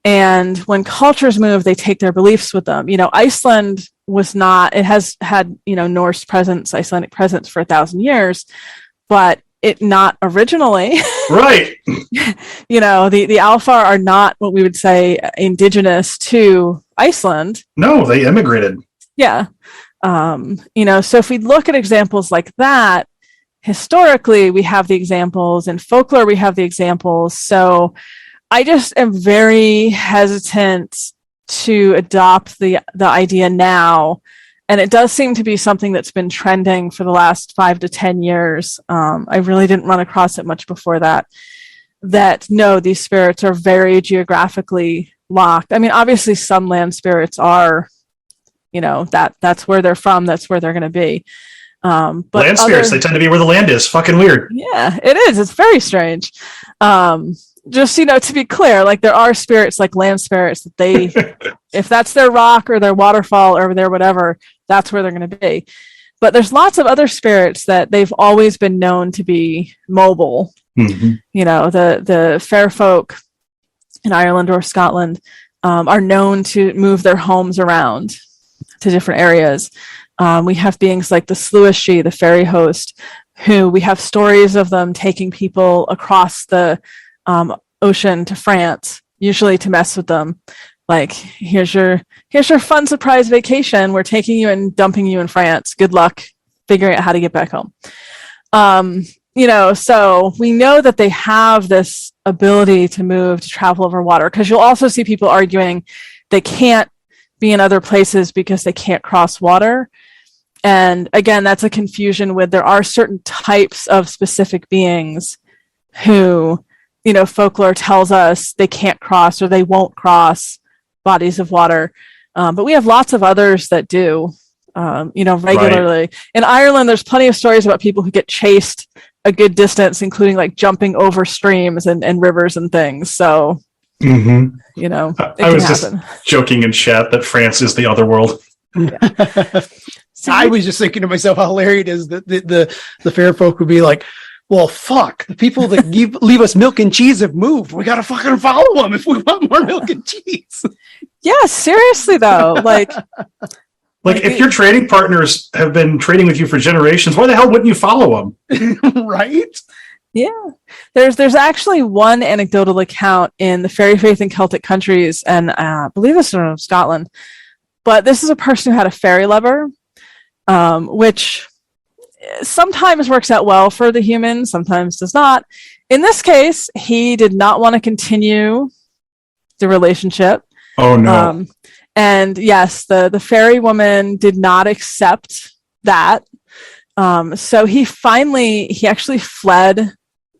And when cultures move, they take their beliefs with them. Iceland it has had, Norse presence, Icelandic presence for 1,000 years, but it not originally. Right. The Alpha are not what we would say indigenous to Iceland. No, they immigrated. Yeah. So if we look at examples like that, historically, we have the examples. In folklore, we have the examples. So I just am very hesitant to adopt the idea now. And it does seem to be something that's been trending for the last 5 to 10 years. I really didn't run across it much before that no, these spirits are very geographically locked. I mean, obviously some land spirits are, that's where they're from. That's where they're going to be. But land spirits, they tend to be where the land is. Fucking weird. Yeah, it is. It's very strange. Just, to be clear, like there are spirits like land spirits that they, if that's their rock or their waterfall or their whatever, that's where they're going to be. But there's lots of other spirits that they've always been known to be mobile. Mm-hmm. The fair folk in Ireland or Scotland are known to move their homes around to different areas. We have beings like the Sluishi, the fairy host, who we have stories of them taking people across the ocean to France, usually to mess with them. Like, here's your fun surprise vacation. We're taking you and dumping you in France. Good luck figuring out how to get back home. So we know that they have this ability to move, to travel over water, because you'll also see people arguing they can't be in other places because they can't cross water. And again, that's a confusion with there are certain types of specific beings who, folklore tells us they can't cross or they won't cross bodies of water. But we have lots of others that do, regularly. Right. In Ireland, there's plenty of stories about people who get chased a good distance, including like jumping over streams and rivers and things. So, I was happen. Just joking in chat that France is the other world. Yeah. I was just thinking to myself how hilarious it is that the fair folk would be like, well, fuck, the people that leave us milk and cheese have moved. We got to fucking follow them if we want more milk and cheese. Yeah, seriously, though. Like if your trading partners have been trading with you for generations, why the hell wouldn't you follow them? Right? Yeah. There's actually one anecdotal account in the fairy faith in Celtic countries, and I believe it's in Scotland. But this is a person who had a fairy lover, which sometimes works out well for the human, sometimes does not. In this case, he did not want to continue the relationship. Oh, no. And yes, the fairy woman did not accept that. So he actually fled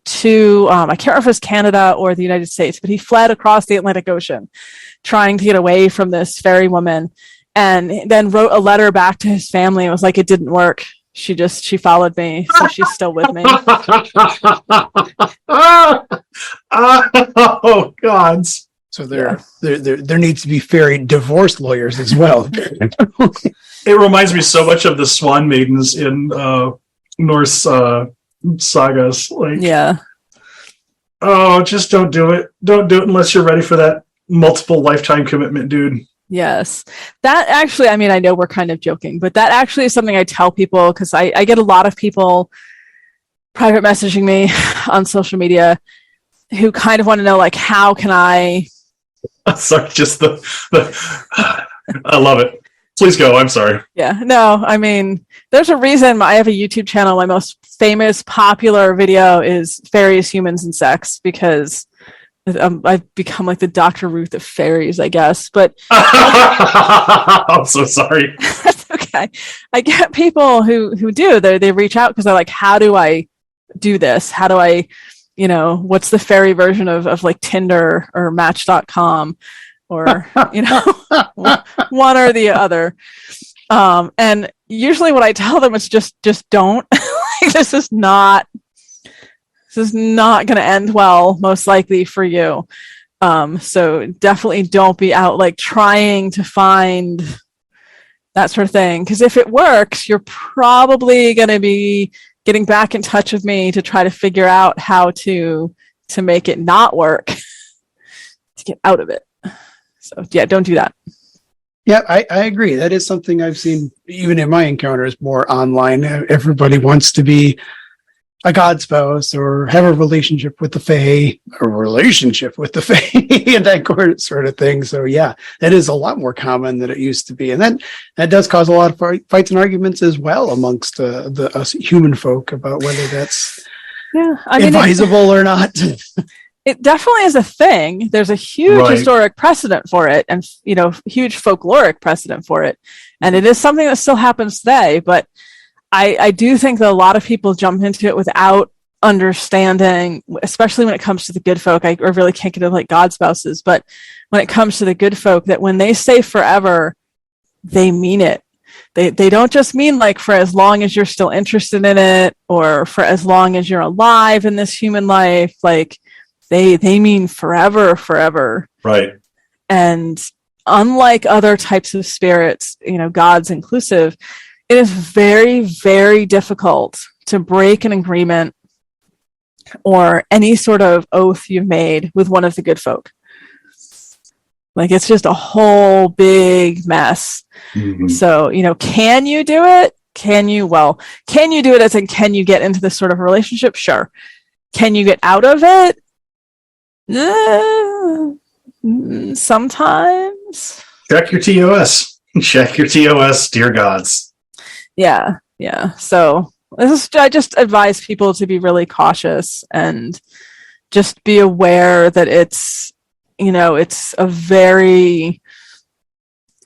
to, I can't remember if it was Canada or the United States, but he fled across the Atlantic Ocean, trying to get away from this fairy woman, and then wrote a letter back to his family. It was like, it didn't work. she followed me, so she's still with me. Oh God. So there needs to be fairy divorce lawyers as well. It reminds me so much of the Swan Maidens in Norse sagas. Like, Yeah. oh, just don't do it. Don't do it unless you're ready for that multiple lifetime commitment, dude. Yes. That actually, I mean, I know we're kind of joking, but that actually is something I tell people, because I get a lot of people private messaging me on social media who kind of want to know, like, how can I... Sorry, just the I love it. Please go. I'm sorry. Yeah, no, I mean, there's a reason I have a YouTube channel. My most famous, popular video is Fairies, Humans, and Sex, because I've become like the Dr. Ruth of fairies, I guess. But I'm so sorry. That's okay. I get people who do. They reach out because they're like, how do I do this? How do I, what's the fairy version of like Tinder or Match.com? Or one or the other, and usually what I tell them is just don't. Like, this is not going to end well, most likely for you. So definitely don't be out like trying to find that sort of thing, because if it works, you're probably going to be getting back in touch with me to try to figure out how to make it not work, to get out of it. So yeah, don't do that. Yeah, I agree. That is something I've seen even in my encounters more online. Everybody wants to be a god spouse or have a relationship with the fae, and that sort of thing. So yeah, that is a lot more common than it used to be. And that does cause a lot of fights and arguments as well amongst us human folk about whether that's advisable or not. It definitely is a thing. There's a huge historic precedent for it, and huge folkloric precedent for it, and it is something that still happens today. But I do think that a lot of people jump into it without understanding, especially when it comes to the good folk. I really can't get into like god spouses, but when it comes to the good folk, that when they say forever, they mean it. They don't just mean like for as long as you're still interested in it, or for as long as you're alive in this human life. Like, they mean forever. Right. And unlike other types of spirits, gods inclusive, it is very, very difficult to break an agreement or any sort of oath you've made with one of the good folk. Like, it's just a whole big mess. Mm-hmm. So, can you do it? Can you do it as in, can you get into this sort of relationship? Sure. Can you get out of it? Sometimes. Check your TOS, dear gods. Yeah. So I just advise people to be really cautious and just be aware that it's a very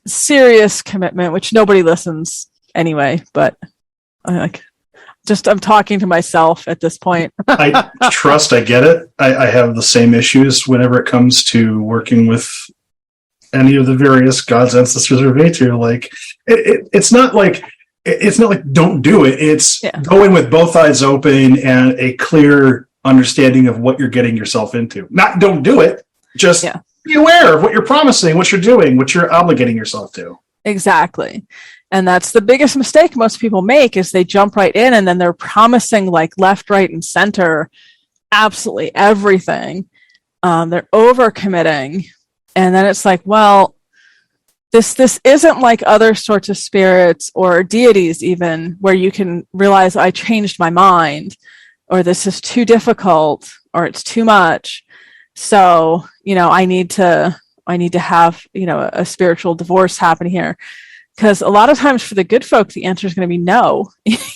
serious commitment, which nobody listens anyway. But I'm talking to myself at this point. I get it. I have the same issues whenever it comes to working with any of the various gods, ancestors, or Vetu. Like, it's not like don't do it. It's go in with both eyes open and a clear understanding of what you're getting yourself into. Not don't do it. Just be aware of what you're promising, what you're doing, what you're obligating yourself to. Exactly. And that's the biggest mistake most people make, is they jump right in and then they're promising like left, right, and center absolutely everything. They're overcommitting. And then it's like, well, this isn't like other sorts of spirits or deities even, where you can realize, I changed my mind, or this is too difficult, or it's too much. So, I need to have, a spiritual divorce happen here. Because a lot of times for the good folk, the answer is going to be no,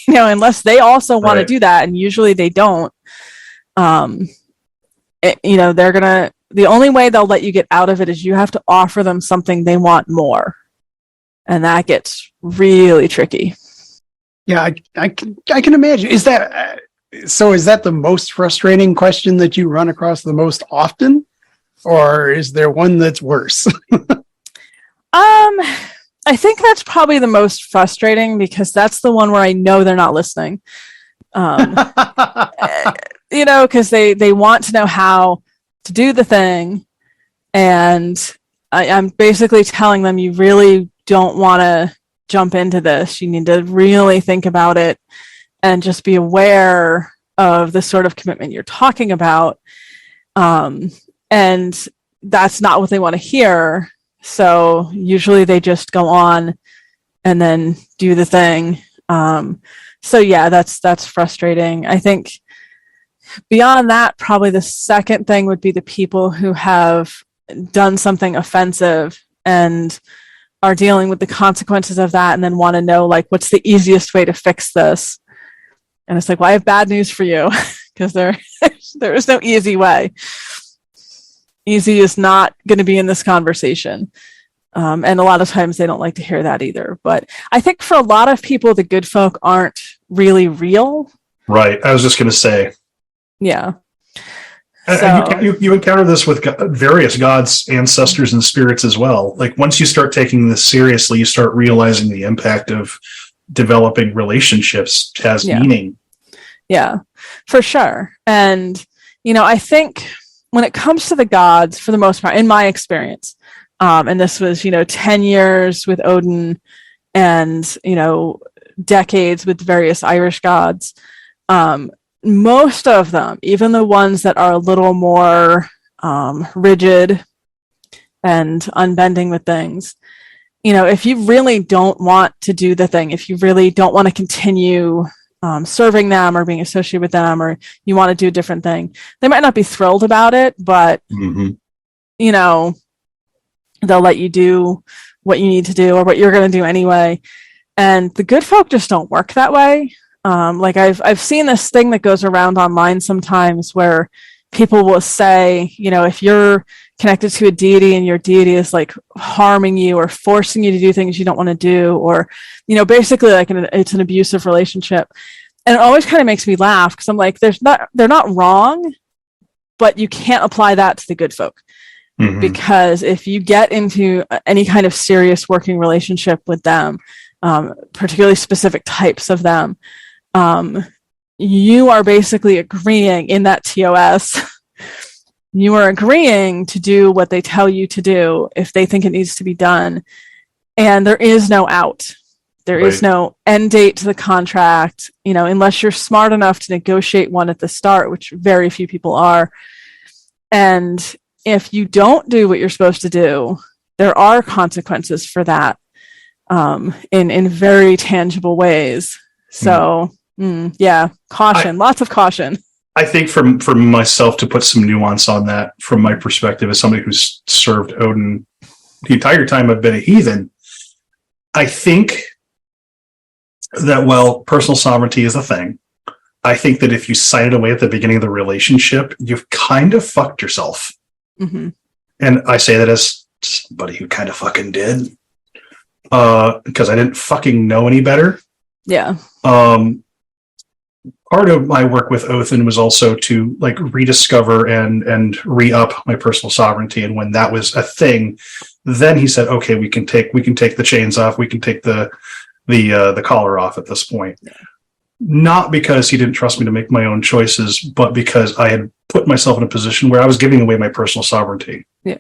unless they also want to do that. And usually they don't. The only way they'll let you get out of it is you have to offer them something they want more. And that gets really tricky. Yeah, I can imagine. Is that the most frustrating question that you run across the most often? Or is there one that's worse? I think that's probably the most frustrating because that's the one where I know they're not listening. Because they want to know how to do the thing. And I'm basically telling them, you really don't want to jump into this. You need to really think about it and just be aware of the sort of commitment you're talking about. And that's not what they want to hear. So usually they just go on and then do the thing. So yeah, that's frustrating. I think beyond that, probably the second thing would be the people who have done something offensive and are dealing with the consequences of that and then want to know, like, what's the easiest way to fix this? And it's like, well, I have bad news for you because there is no easy way. Easy is not going to be in this conversation. And a lot of times they don't like to hear that either. But I think for a lot of people, the good folk aren't really real. Right. I was just going to say. Yeah. So, you encounter this with various gods, ancestors, and spirits as well. Like once you start taking this seriously, you start realizing the impact of developing relationships has meaning. Yeah, for sure. And, I think when it comes to the gods, for the most part, in my experience, and this was, 10 years with Odin and, decades with various Irish gods, most of them, even the ones that are a little more rigid and unbending with things, if you really don't want to do the thing, if you really don't want to continue serving them or being associated with them, or you want to do a different thing, they might not be thrilled about it, but, they'll let you do what you need to do or what you're going to do anyway. And the good folk just don't work that way. Like I've seen this thing that goes around online sometimes where people will say, if you're connected to a deity and your deity is like harming you or forcing you to do things you don't want to do, or, basically like it's an abusive relationship. And it always kind of makes me laugh because I'm like, they're not wrong, but you can't apply that to the good folk. Mm-hmm. Because if you get into any kind of serious working relationship with them, particularly specific types of them, you are basically agreeing in that TOS. You are agreeing to do what they tell you to do if they think it needs to be done. And there is no out. There is no end date to the contract, unless you're smart enough to negotiate one at the start, which very few people are. And if you don't do what you're supposed to do, there are consequences for that in very tangible ways. So, caution, lots of caution. I think for myself to put some nuance on that from my perspective as somebody who's served Odin the entire time I've been a heathen, I think that while personal sovereignty is a thing, I think that if you sign it away at the beginning of the relationship, you've kind of fucked yourself. Mm-hmm. And I say that as somebody who kind of fucking did, because I didn't fucking know any better. Yeah. Part of my work with Othin was also to like rediscover and re-up my personal sovereignty. And when that was a thing, then he said, okay, we can take the chains off. We can take the collar off at this point. Yeah. Not because he didn't trust me to make my own choices, but because I had put myself in a position where I was giving away my personal sovereignty. Yeah.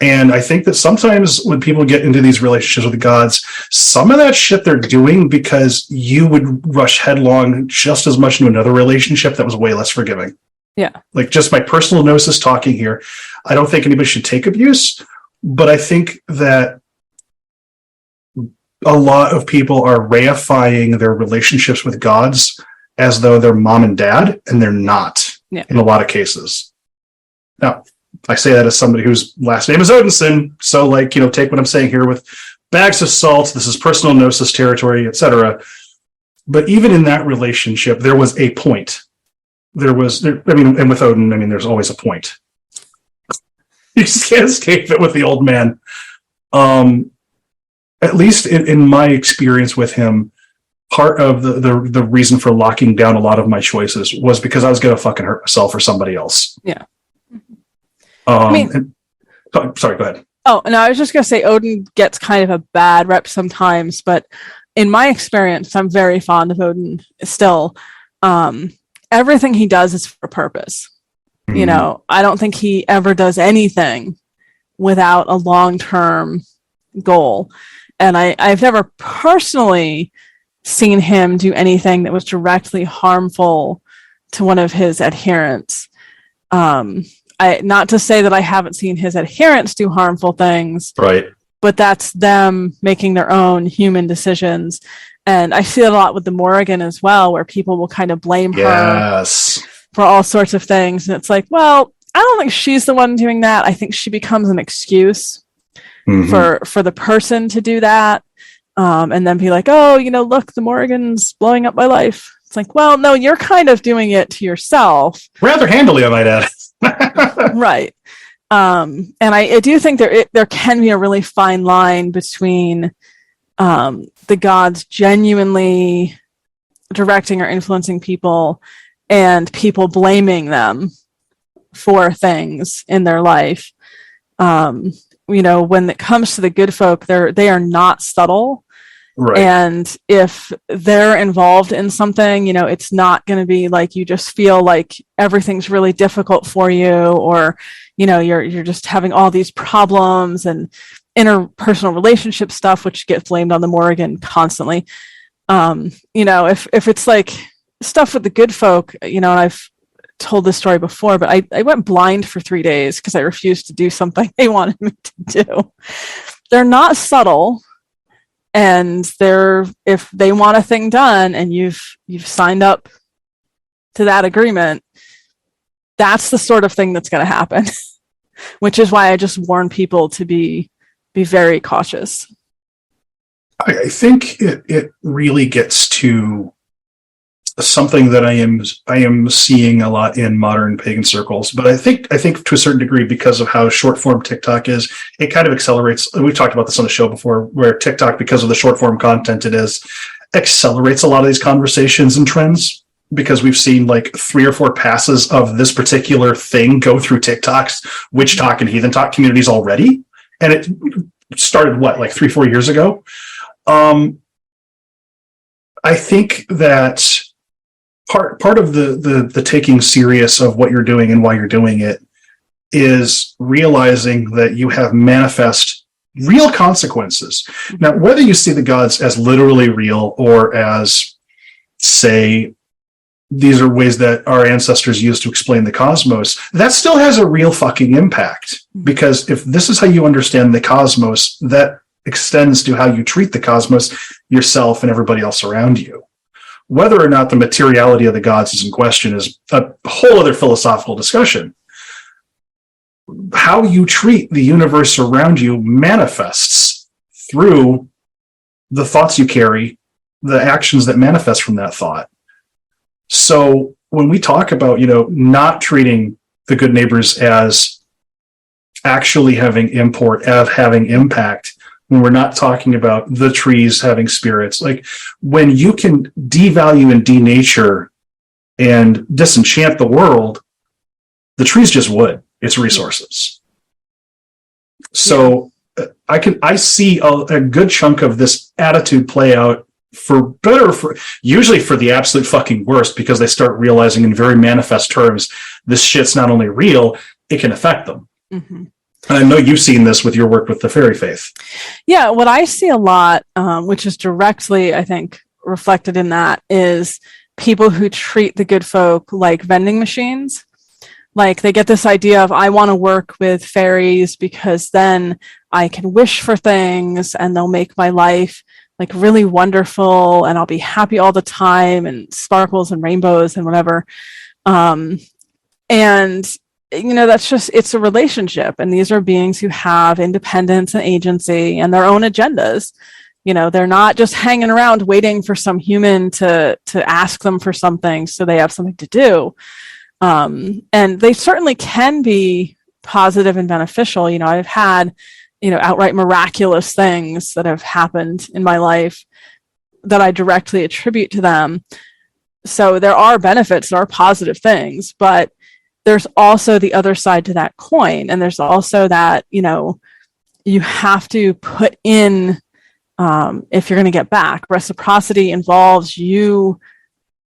And I think that sometimes when people get into these relationships with the gods, some of that shit they're doing because you would rush headlong just as much into another relationship that was way less forgiving. Yeah. Like just my personal gnosis talking here. I don't think anybody should take abuse, but I think that a lot of people are reifying their relationships with gods as though they're mom and dad, and they're not in a lot of cases. Now, I say that as somebody whose last name is Odinson, so take what I'm saying here with bags of salt. This is personal gnosis territory, etc. But even in that relationship, there was a point. And with Odin, there's always a point. You just can't escape it with the old man. At least in my experience with him, part of the reason for locking down a lot of my choices was because I was going to fucking hurt myself or somebody else. Yeah. Sorry, go ahead. Oh, no, I was just going to say Odin gets kind of a bad rep sometimes, but in my experience, I'm very fond of Odin still. Everything he does is for a purpose. You know, I don't think he ever does anything without a long-term goal. And I've never personally seen him do anything that was directly harmful to one of his adherents. Not to say that I haven't seen his adherents do harmful things, Right. but that's them making their own human decisions. And I see it a lot with the Morgan as well, where people will kind of blame her Yes. for all sorts of things. And it's like, well, I don't think she's the one doing that. I think she becomes an excuse for the person to do that. And then be like, oh, you know, look, the Morgan's blowing up my life. It's like, well, no, you're kind of doing it to yourself. Rather handily, I might add. Right. And I do think there can be a really fine line between the gods genuinely directing or influencing people and people blaming them for things in their life. You know, when it comes to the good folk, they are not subtle. Right. And if they're involved in something, you know, it's not going to be like you just feel like everything's really difficult for you, or, you know, you're just having all these problems and interpersonal relationship stuff, which gets blamed on the Morgan constantly. You know, if it's like stuff with the good folk, you know, and I've told this story before, but I went blind for 3 days because I refused to do something they wanted me to do. They're not subtle. And if they want a thing done and you've signed up to that agreement, that's the sort of thing that's going to happen, which is why I just warn people to be very cautious. I think it really gets to something that I am seeing a lot in modern pagan circles, but I think to a certain degree, because of how short form TikTok is, it kind of accelerates. We've talked about this on the show before, where TikTok, because of the short form content it is, accelerates a lot of these conversations and trends, because we've seen like 3 or 4 passes of this particular thing go through TikTok's Witch Talk and Heathen Talk communities already. And it started like 3-4 years ago. I think that part of the taking serious of what you're doing and why you're doing it is realizing that you have manifest real consequences. Now, whether you see the gods as literally real or as, say, these are ways that our ancestors used to explain the cosmos, that still has a real fucking impact. Because if this is how you understand the cosmos, that extends to how you treat the cosmos, yourself, and everybody else around you. Whether or not the materiality of the gods is in question is a whole other philosophical discussion. How you treat the universe around you manifests through the thoughts you carry, the actions that manifest from that thought. So when we talk about, you know, not treating the good neighbors as actually having import, of having impact, when we're not talking about the trees having spirits, like when you can devalue and denature and disenchant the world, the trees just would. It's resources. So I see a good chunk of this attitude play out for better, usually for the absolute fucking worst, because they start realizing in very manifest terms, this shit's not only real, it can affect them. Mm-hmm. And I know you've seen this with your work with the fairy faith. Yeah, what I see a lot, which is directly, I think, reflected in that, is people who treat the good folk like vending machines. Like they get this idea of, I want to work with fairies because then I can wish for things and they'll make my life like really wonderful and I'll be happy all the time and sparkles and rainbows and whatever. And you know, it's a relationship, and these are beings who have independence and agency and their own agendas. You know, they're not just hanging around waiting for some human to ask them for something so they have something to do. And they certainly can be positive and beneficial. You know, I've had, you know, outright miraculous things that have happened in my life that I directly attribute to them. So there are benefits, there are positive things, but there's also the other side to that coin. And there's also that, you know, you have to put in, if you're going to get back. Reciprocity involves you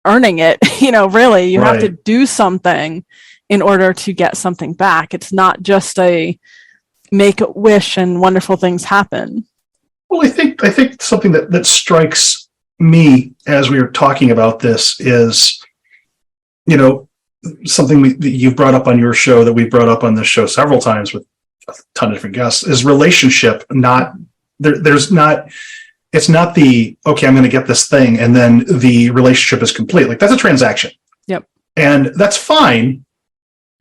earning it. Really, you have to do something in order to get something back. It's not just a make a wish and wonderful things happen. Well, I think something that strikes me as we were talking about this is, something that you've brought up on your show that we've brought up on this show several times with a ton of different guests, is relationship. It's not the, okay, I'm going to get this thing and then the relationship is complete. Like, that's a transaction. Yep. And that's fine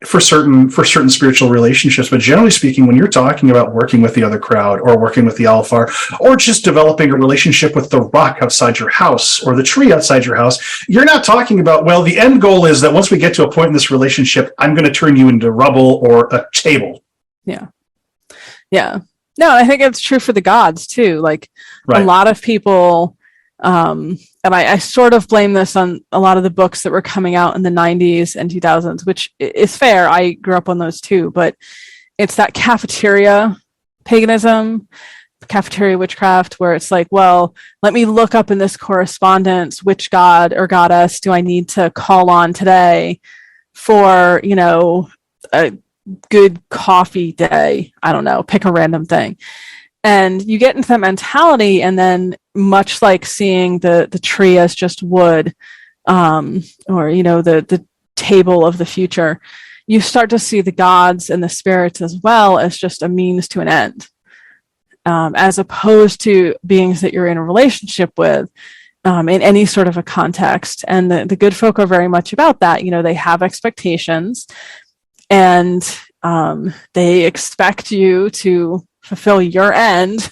for certain spiritual relationships. But generally speaking, when you're talking about working with the other crowd or working with the Alfar, or just developing a relationship with the rock outside your house or the tree outside your house, you're not talking about, well, the end goal is that once we get to a point in this relationship, I'm going to turn you into rubble or a table. Yeah. Yeah. No, I think it's true for the gods too. Like, a lot of people, and I sort of blame this on a lot of the books that were coming out in the 90s and 2000s, which is fair. I grew up on those too, but it's that cafeteria paganism, cafeteria witchcraft, where it's like, well, let me look up in this correspondence which god or goddess do I need to call on today for, a good coffee day. I don't know, pick a random thing. And you get into that mentality, and then much like seeing the tree as just wood, or the table of the future, you start to see the gods and the spirits as well as just a means to an end, as opposed to beings that you're in a relationship with, in any sort of a context. And the good folk are very much about that. They have expectations, and they expect you to fulfill your end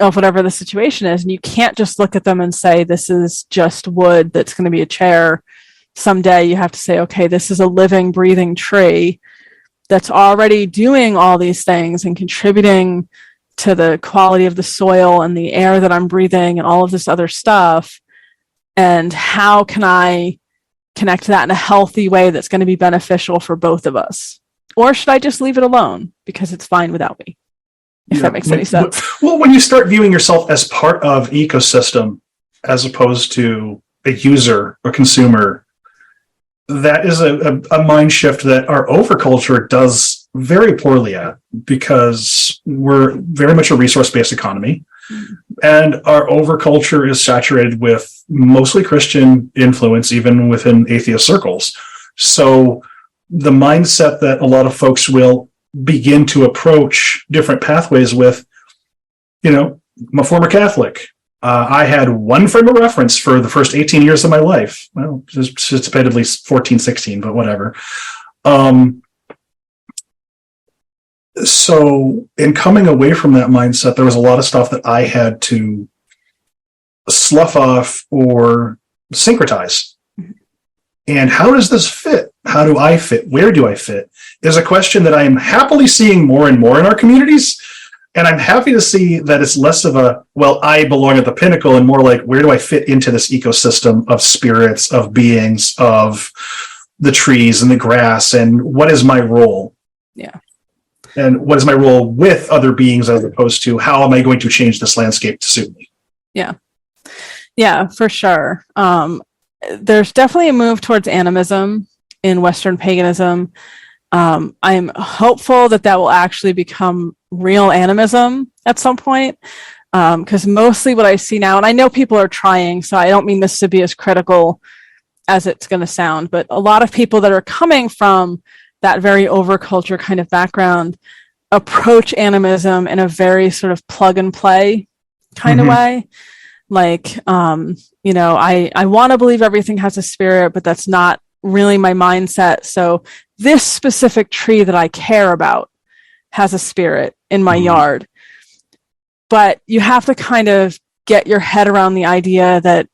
of whatever the situation is. And you can't just look at them and say, this is just wood that's going to be a chair someday. You have to say, okay, this is a living, breathing tree that's already doing all these things and contributing to the quality of the soil and the air that I'm breathing and all of this other stuff. And how can I connect to that in a healthy way that's going to be beneficial for both of us? Or should I just leave it alone because it's fine without me? If that makes any sense. Well, when you start viewing yourself as part of ecosystem as opposed to a user or consumer, that is a mind shift that our overculture does very poorly at, because we're very much a resource-based economy. And our overculture is saturated with mostly Christian influence, even within atheist circles. So the mindset that a lot of folks will begin to approach different pathways with, I'm a former Catholic. I had one frame of reference for the first 18 years of my life. Well, it's at least 14, 16, but whatever. So in coming away from that mindset, there was a lot of stuff that I had to slough off or syncretize. And how does this fit? How do I fit? Where do I fit? Is a question that I am happily seeing more and more in our communities. And I'm happy to see that it's less of a, well, I belong at the pinnacle, and more like, where do I fit into this ecosystem of spirits, of beings, of the trees and the grass, and what is my role? Yeah. And what is my role with other beings, as opposed to how am I going to change this landscape to suit me? Yeah. Yeah, for sure. There's definitely a move towards animism in Western paganism. I'm hopeful that will actually become real animism at some point, because mostly what I see now, and I know people are trying, so I don't mean this to be as critical as it's going to sound, but a lot of people that are coming from that very overculture kind of background approach animism in a very sort of plug and play kind of way. Like, I want to believe everything has a spirit, but that's not really my mindset. So this specific tree that I care about has a spirit in my yard. But you have to kind of get your head around the idea that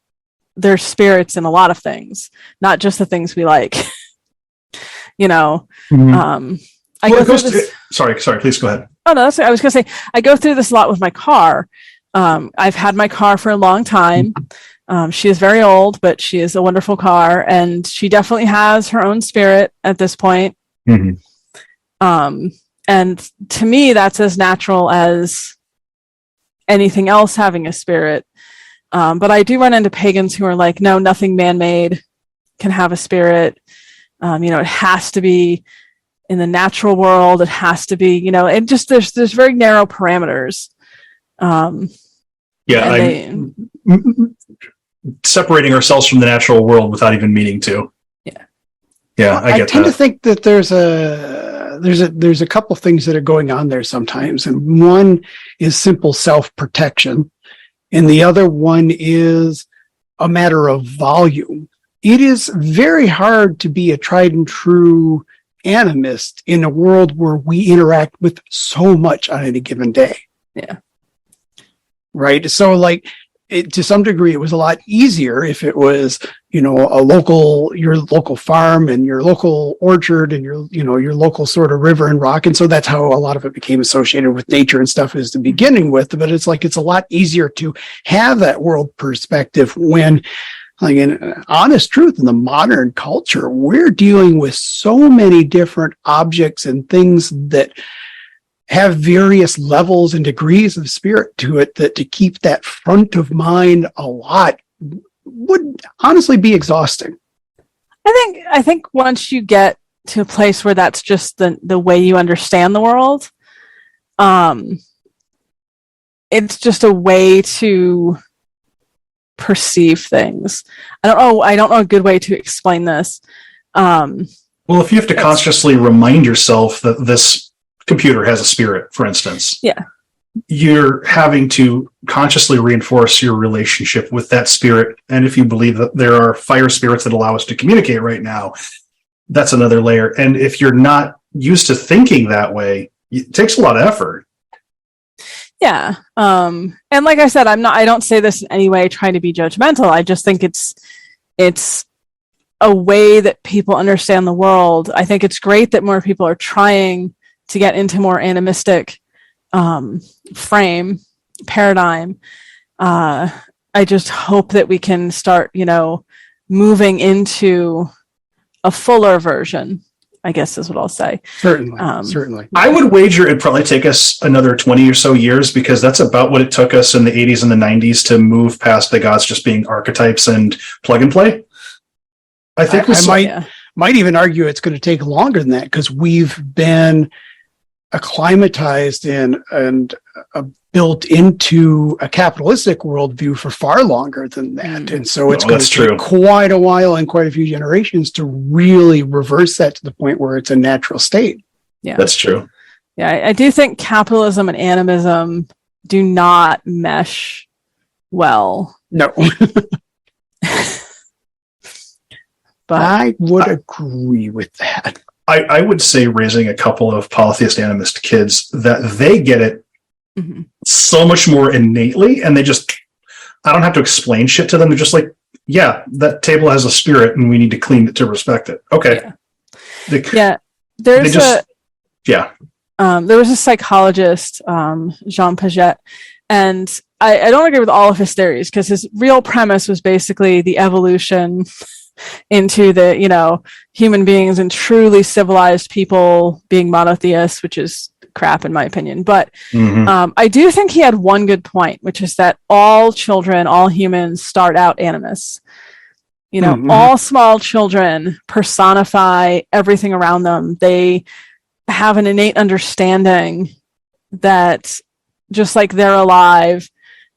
there's spirits in a lot of things, not just the things we like. Sorry, please go ahead. Oh, no, I was going to say, I go through this a lot with my car. I've had my car for a long time. She is very old, but she is a wonderful car, and she definitely has her own spirit at this point. And And to me, that's as natural as anything else having a spirit. But I do run into pagans who are like, no, nothing man-made can have a spirit. It has to be in the natural world. It has to be, it just, there's very narrow parameters. Separating ourselves from the natural world without even meaning to. Yeah, I get that. I tend to think that there's a couple things that are going on there sometimes, and one is simple self-protection, and the other one is a matter of volume. It is very hard to be a tried and true animist in a world where we interact with so much on any given day. Yeah. Right. So to some degree, it was a lot easier if it was, your local farm and your local orchard and your local sort of river and rock. And so that's how a lot of it became associated with nature and stuff is the beginning with. But it's a lot easier to have that world perspective when, in honest truth, in the modern culture, we're dealing with so many different objects and things that have various levels and degrees of spirit to it, that to keep that front of mind a lot would honestly be exhausting. I think once you get to a place where that's just the way you understand the world, it's just a way to perceive things. I don't know a good way to explain this. Well, if you have to consciously remind yourself that this computer has a spirit, for instance. Yeah. You're having to consciously reinforce your relationship with that spirit. And if you believe that there are fire spirits that allow us to communicate right now, that's another layer. And if you're not used to thinking that way, it takes a lot of effort. Yeah. And like I said, I don't say this in any way trying to be judgmental. I just think it's a way that people understand the world. I think it's great that more people are trying to get into more animistic paradigm. I just hope that we can start, moving into a fuller version, I guess is what I'll say. Certainly. I would wager it'd probably take us another 20 or so years, because that's about what it took us in the 80s and the 90s to move past the gods just being archetypes and plug and play. I think I might even argue it's going to take longer than that, because we've been acclimatized and built into a capitalistic worldview for far longer than that. And so it's going to take quite a while and quite a few generations to really reverse that to the point where it's a natural state. Yeah, that's true. Yeah, I do think capitalism and animism do not mesh well. No. But I would agree with that. I would say raising a couple of polytheist animist kids, that they get it so much more innately, and I don't have to explain shit to them. They're just like, yeah, that table has a spirit and we need to clean it to respect it. Okay. Yeah. There was a psychologist, Jean Piaget, and I don't agree with all of his theories, because his real premise was basically the evolution into the, human beings and truly civilized people being monotheists, which is crap in my opinion. But I do think he had one good point, which is that all children, all humans start out animus. All small children personify everything around them. They have an innate understanding that just like they're alive,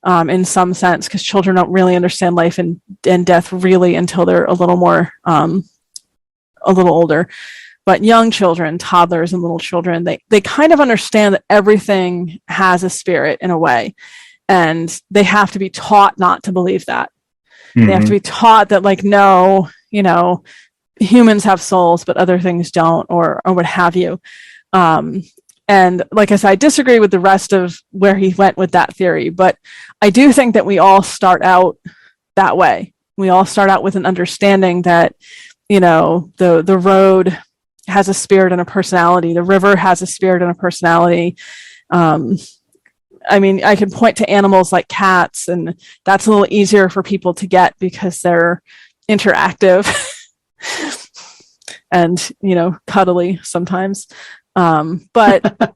in some sense, because children don't really understand life and death really until they're a little older. But young children, toddlers and little children, they kind of understand that everything has a spirit in a way, and they have to be taught not to believe that. They have to be taught that, no, humans have souls, but other things don't, or what have you. And like I said, I disagree with the rest of where he went with that theory, but I do think that we all start out that way. We all start out with an understanding that, the road has a spirit and a personality. The river has a spirit and a personality. I can point to animals like cats, and that's a little easier for people to get because they're interactive and, cuddly sometimes. But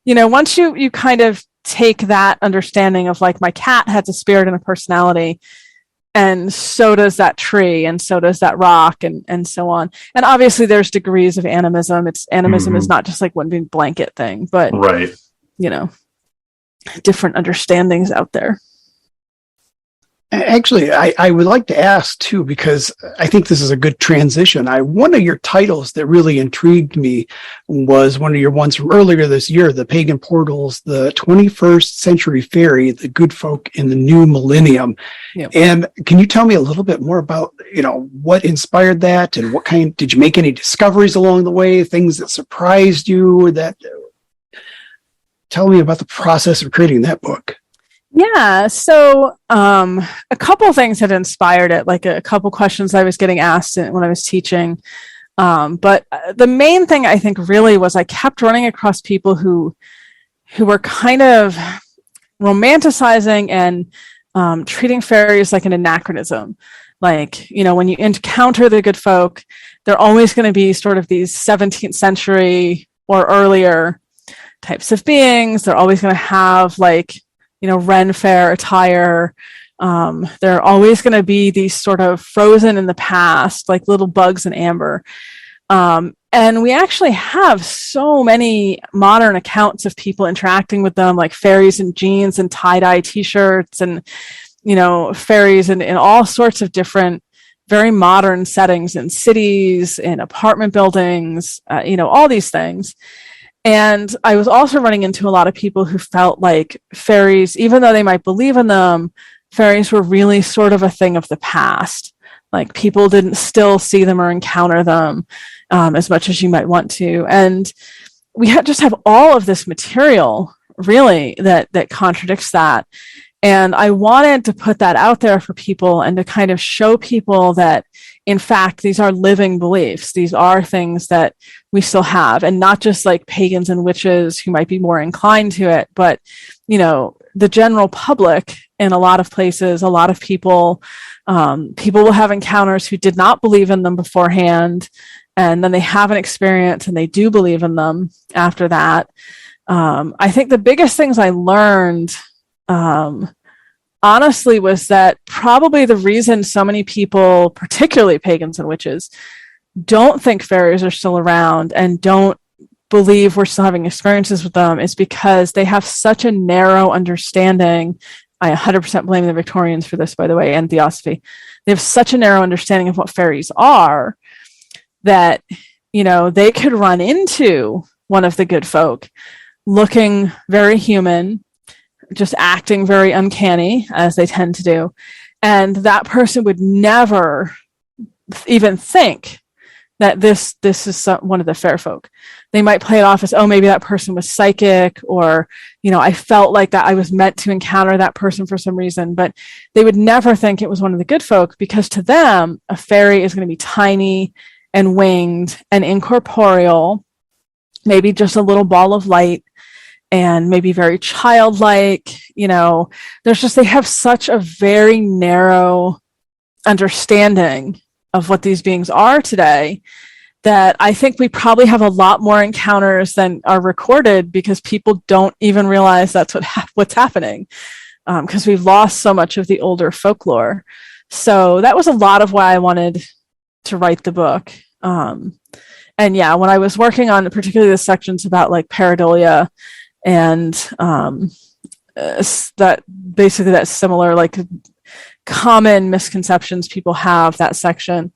once you kind of take that understanding of like, my cat has a spirit and a personality, and so does that tree, and so does that rock, and so on. And obviously there's degrees of animism. Animism is not just like one big blanket thing, but right. Different understandings out there. Actually, I would like to ask too, because I think this is a good transition. One of your titles that really intrigued me was one of your ones from earlier this year, The Pagan Portals, the 21st Century Fairy, the Good Folk in the New Millennium. Yep. And can you tell me a little bit more about, what inspired that, and did you make any discoveries along the way, things that surprised you? Tell me about the process of creating that book. Yeah. So a couple of things had inspired it, like a couple questions I was getting asked when I was teaching. But the main thing I think really was I kept running across people who were kind of romanticizing and treating fairies like an anachronism. Like, when you encounter the good folk, they're always going to be sort of these 17th century or earlier types of beings. They're always going to have like, Ren Fair attire. They're always going to be these sort of frozen in the past, like little bugs in amber. And we actually have so many modern accounts of people interacting with them, like fairies in jeans and tie-dye t-shirts, and, fairies in all sorts of different, very modern settings in cities, in apartment buildings, all these things. And I was also running into a lot of people who felt like fairies, even though they might believe in them, fairies were really sort of a thing of the past. Like, people didn't still see them or encounter them as much as you might want to. And we just have all of this material, really, that contradicts that. And I wanted to put that out there for people and to kind of show people that, in fact, these are living beliefs. These are things that we still have, and not just like pagans and witches who might be more inclined to it, but, the general public in a lot of places, a lot of people will have encounters who did not believe in them beforehand, and then they have an experience and they do believe in them after that. I think the biggest things I learned, honestly, was that probably the reason so many people, particularly pagans and witches, don't think fairies are still around and don't believe we're still having experiences with them is because they have such a narrow understanding. I 100% blame the Victorians for this, by the way, and Theosophy. They have such a narrow understanding of what fairies are that, they could run into one of the good folk looking very human, just acting very uncanny, as they tend to do. And that person would never even think that this is one of the fair folk. They might play it off as, oh, maybe that person was psychic, or, I felt like that I was meant to encounter that person for some reason, but they would never think it was one of the good folk, because to them, a fairy is going to be tiny and winged and incorporeal, maybe just a little ball of light, and maybe very childlike. They have such a very narrow understanding of what these beings are today that I think we probably have a lot more encounters than are recorded, because people don't even realize that's what's happening, because we've lost so much of the older folklore. So that was a lot of why I wanted to write the book. And yeah, when I was working on particularly the sections about like pareidolia and that basically that's similar, like common misconceptions people have, that section,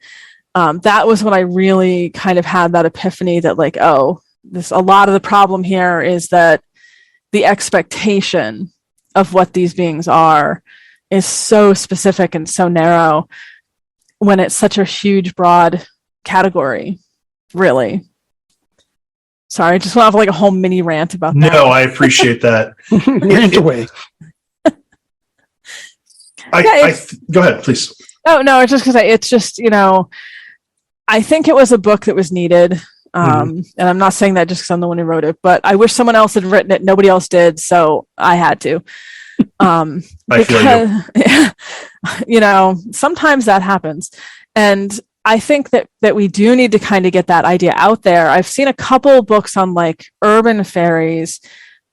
that was when I really kind of had that epiphany that like, a lot of the problem here is that the expectation of what these beings are is so specific and so narrow when it's such a huge, broad category, really. Sorry, I just want to have like a whole mini rant about that. No, I appreciate that. Rant away. Go ahead, please. Oh, no, it's just because it's just, I think it was a book that was needed. And I'm not saying that just because I'm the one who wrote it, but I wish someone else had written it. Nobody else did, so I had to. I feel you. Sometimes that happens. And I think that we do need to kind of get that idea out there. I've seen a couple books on like urban fairies,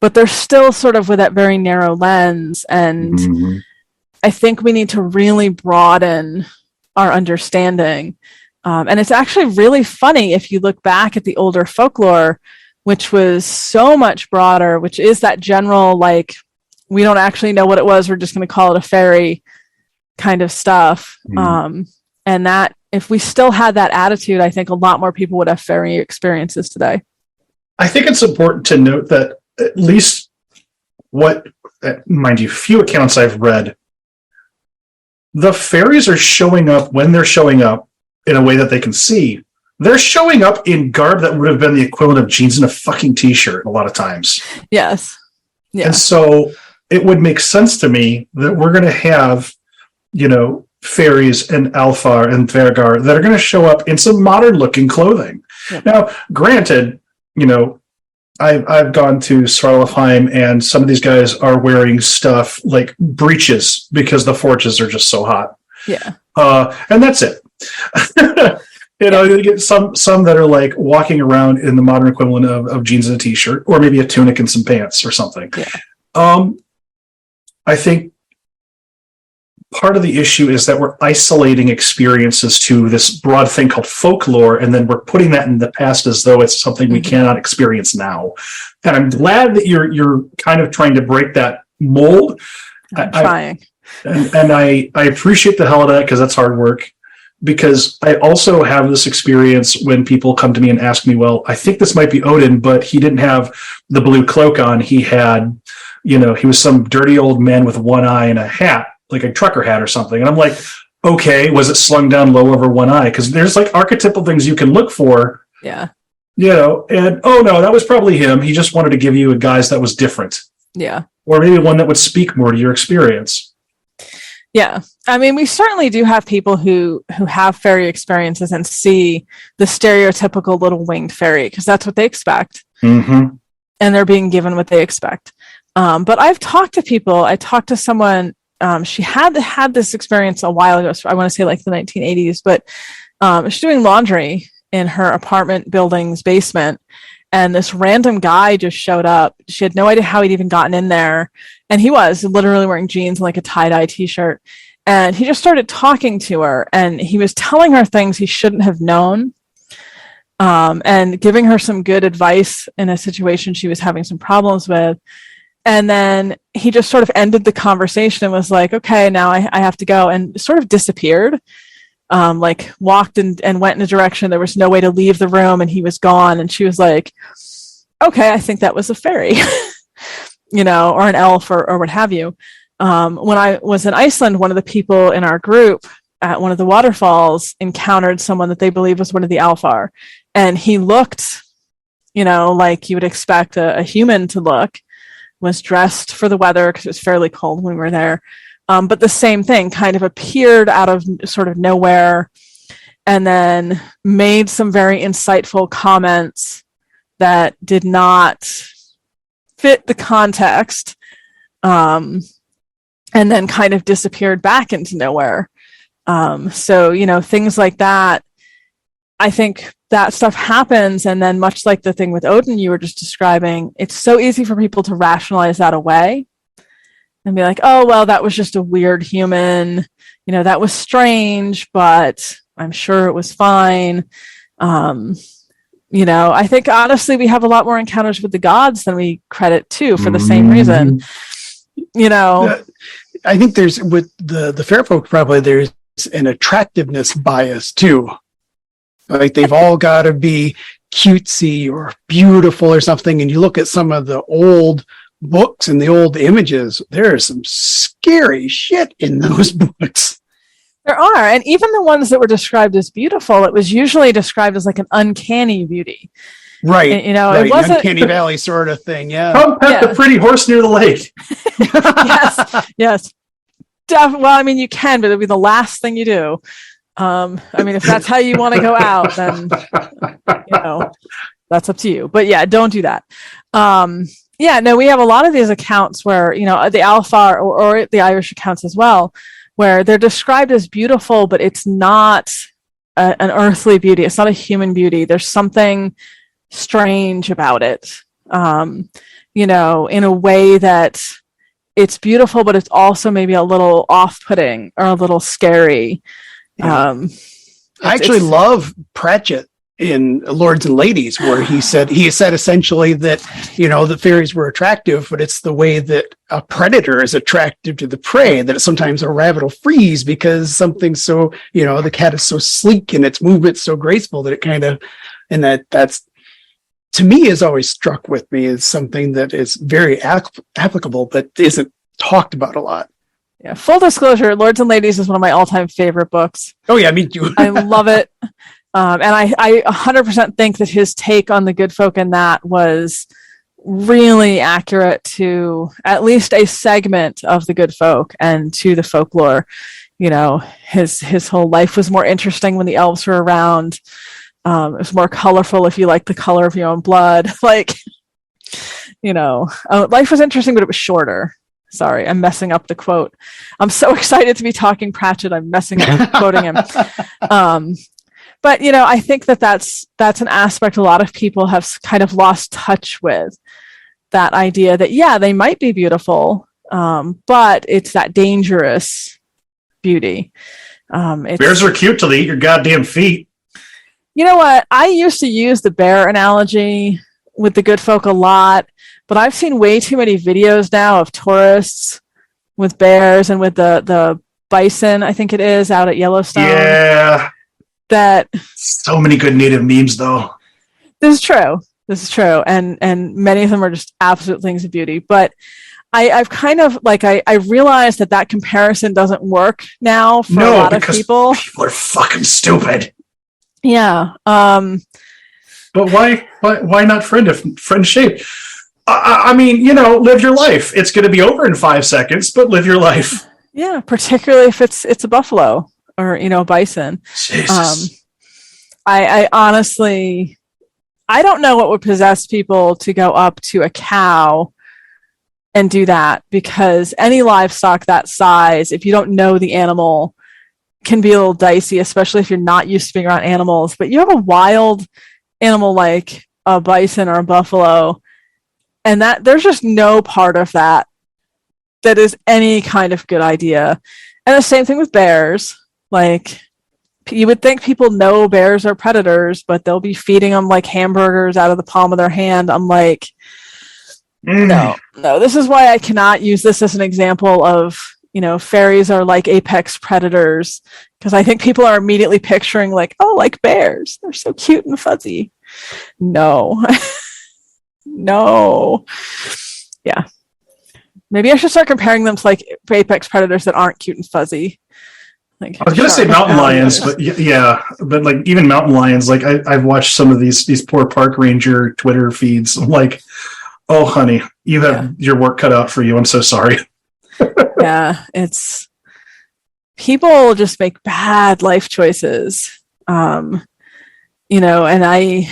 but they're still sort of with that very narrow lens. And I think we need to really broaden our understanding. And it's actually really funny if you look back at the older folklore, which was so much broader, which is that general, like, we don't actually know what it was, we're just going to call it a fairy kind of stuff. And that if we still had that attitude, I think a lot more people would have fairy experiences today. I think it's important to note that at least mind you, few accounts I've read, the fairies are showing up when they're showing up in a way that they can see. They're showing up in garb that would have been the equivalent of jeans and a fucking t-shirt a lot of times. Yes. Yeah. And so it would make sense to me that we're going to have, fairies and Alfar and Vergar that are going to show up in some modern looking clothing. Yep. Now, granted, I've gone to Svartalfheim and some of these guys are wearing stuff like breeches because the forges are just so hot. Yeah. And that's it. You get some that are like walking around in the modern equivalent of jeans and a t-shirt, or maybe a tunic and some pants or something. Yeah. I think part of the issue is that we're isolating experiences to this broad thing called folklore, and then we're putting that in the past as though it's something we cannot experience now. And I'm glad that you're kind of trying to break that mold. I'm trying. And I appreciate the hell out of that, because that's hard work. Because I also have this experience when people come to me and ask me, well, I think this might be Odin, but he didn't have the blue cloak on. He had, he was some dirty old man with one eye and a hat, like a trucker hat or something. And I'm like, okay, was it slung down low over one eye? Because there's like archetypal things you can look for. Yeah. And oh no, that was probably him. He just wanted to give you a guise that was different. Yeah. Or maybe one that would speak more to your experience. Yeah. I mean, we certainly do have people who have fairy experiences and see the stereotypical little winged fairy, because that's what they expect. Mm-hmm. And they're being given what they expect. But I've talked to people. I talked to someone, she had this experience a while ago. So I want to say like the 1980s, but she's doing laundry in her apartment building's basement. And this random guy just showed up. She had no idea how he'd even gotten in there. And he was literally wearing jeans and like a tie-dye t-shirt. And he just started talking to her. And he was telling her things he shouldn't have known. And giving her some good advice in a situation she was having some problems with. And then he just sort of ended the conversation and was like, okay, now I have to go. And sort of disappeared. Like walked and went in a direction. There was no way to leave the room, and he was gone. And she was like, okay, I think that was a fairy, or an elf or what have you. When I was in Iceland, one of the people in our group at one of the waterfalls encountered someone that they believe was one of the Alfar. And he looked, like you would expect a human to look, was dressed for the weather because it was fairly cold when we were there. But the same thing kind of appeared out of sort of nowhere and then made some very insightful comments that did not fit the context, and then kind of disappeared back into nowhere. So, things like that, I think that stuff happens. And then much like the thing with Odin you were just describing, it's so easy for people to rationalize that away. And be like, oh, well, that was just a weird human. That was strange, but I'm sure it was fine. I think, honestly, we have a lot more encounters with the gods than we credit to for the same reason. I think there's, with the fair folk, probably there's an attractiveness bias, too. Like, they've all got to be cutesy or beautiful or something. And you look at some of the old books and the old images, there is some scary shit in those books. There are. And even the ones that were described as beautiful, it was usually described as like an uncanny beauty. Right. It wasn't uncanny valley sort of thing. Yeah. Come pet the pretty horse near the lake. Yes. Well, I mean, you can, but it'll be the last thing you do. If that's how you want to go out, then, that's up to you. But yeah, don't do that. We have a lot of these accounts where, the Alfar or the Irish accounts as well, where they're described as beautiful, but it's not an earthly beauty. It's not a human beauty. There's something strange about it, in a way that it's beautiful, but it's also maybe a little off-putting or a little scary. Yeah. I actually love Pratchett in Lords and Ladies, where he said essentially that, the fairies were attractive, but it's the way that a predator is attractive to the prey, that sometimes a rabbit will freeze because something's so, the cat is so sleek and its movement's so graceful that it kind of, and that's, to me, has always struck with me as something that is very applicable, but isn't talked about a lot. Yeah. Full disclosure, Lords and Ladies is one of my all-time favorite books. Oh yeah, me too. I love it. And I 100% think that his take on the good folk in that was really accurate to at least a segment of the good folk and to the folklore. His whole life was more interesting when the elves were around. It was more colorful if you like the color of your own blood. Life was interesting, but it was shorter. Sorry, I'm messing up the quote. I'm so excited to be talking Pratchett. I'm messing up quoting him. But, I think that's an aspect a lot of people have kind of lost touch with, that idea that, yeah, they might be beautiful, but it's that dangerous beauty. Bears are cute till they eat your goddamn feet. You know what? I used to use the bear analogy with the good folk a lot, but I've seen way too many videos now of tourists with bears and with the bison, I think it is, out at Yellowstone. Yeah. That so many good native memes, though. This is true, and many of them are just absolute things of beauty. But I've kind of I realized that comparison doesn't work now for a lot of people. People are fucking stupid. Yeah. But why not friend shape? I mean, live your life. It's going to be over in 5 seconds, but live your life. Yeah, particularly if it's a buffalo or a bison. Jesus. I honestly, I don't know what would possess people to go up to a cow and do that, because any livestock that size, if you don't know the animal, can be a little dicey, especially if you're not used to being around animals. But you have a wild animal like a bison or a buffalo, and that there's just no part of that is any kind of good idea. And the same thing with bears. You would think people know bears are predators, but they'll be feeding them like hamburgers out of the palm of their hand. I'm like, no. This is why I cannot use this as an example of, fairies are like apex predators, because I think people are immediately picturing like bears. They're so cute and fuzzy. No. No. Yeah. Maybe I should start comparing them to apex predators that aren't cute and fuzzy. I was going to say mountain lions, but yeah, but even mountain lions, I've watched some of these poor park ranger Twitter feeds. I'm like, oh, honey, you have your work cut out for you. I'm so sorry. Yeah, it's people just make bad life choices. And I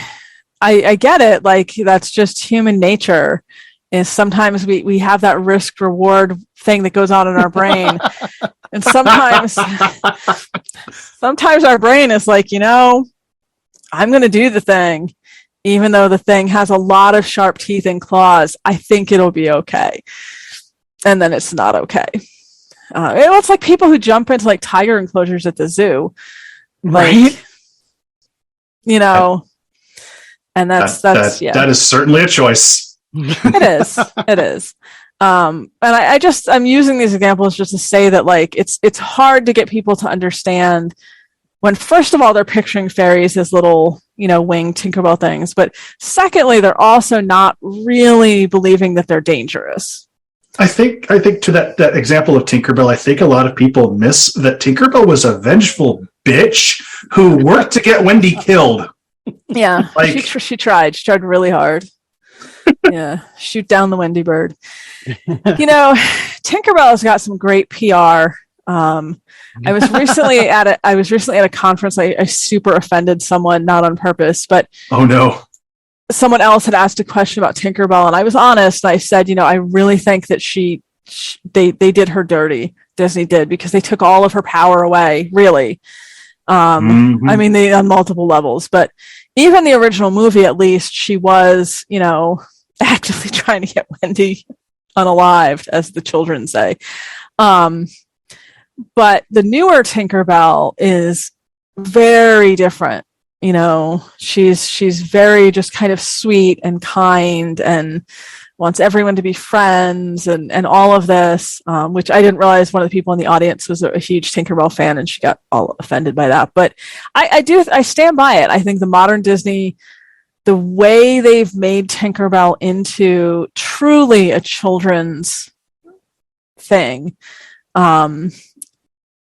get it. That's just human nature. Is sometimes we have that risk reward thing that goes on in our brain. And sometimes our brain is like, I'm going to do the thing, even though the thing has a lot of sharp teeth and claws. I think it'll be okay. And then it's not okay. It's like people who jump into tiger enclosures at the zoo. Right. And that's that is certainly a choice. It is. And I'm using these examples just to say that it's hard to get people to understand when, first of all, they're picturing fairies as little, winged Tinkerbell things, but secondly, they're also not really believing that they're dangerous. I think to that example of Tinkerbell, I think a lot of people miss that Tinkerbell was a vengeful bitch who worked to get Wendy killed. Yeah, she tried really hard. Yeah, shoot down the Wendy bird. Tinkerbell has got some great PR. I was recently at a conference. I super offended someone, not on purpose, but oh no, someone else had asked a question about Tinkerbell, and I was honest. I said, I really think that they did her dirty. Disney did, because they took all of her power away. Really, I mean, they on multiple levels, but even the original movie, at least, she was, actively trying to get Wendy unalived, as the children say. But the newer Tinkerbell is very different. She's very just kind of sweet and kind and wants everyone to be friends and all of this, which I didn't realize one of the people in the audience was a huge Tinkerbell fan, and she got all offended by that. But I stand by it. I think the modern Disney, the way they've made Tinkerbell into truly a children's thing,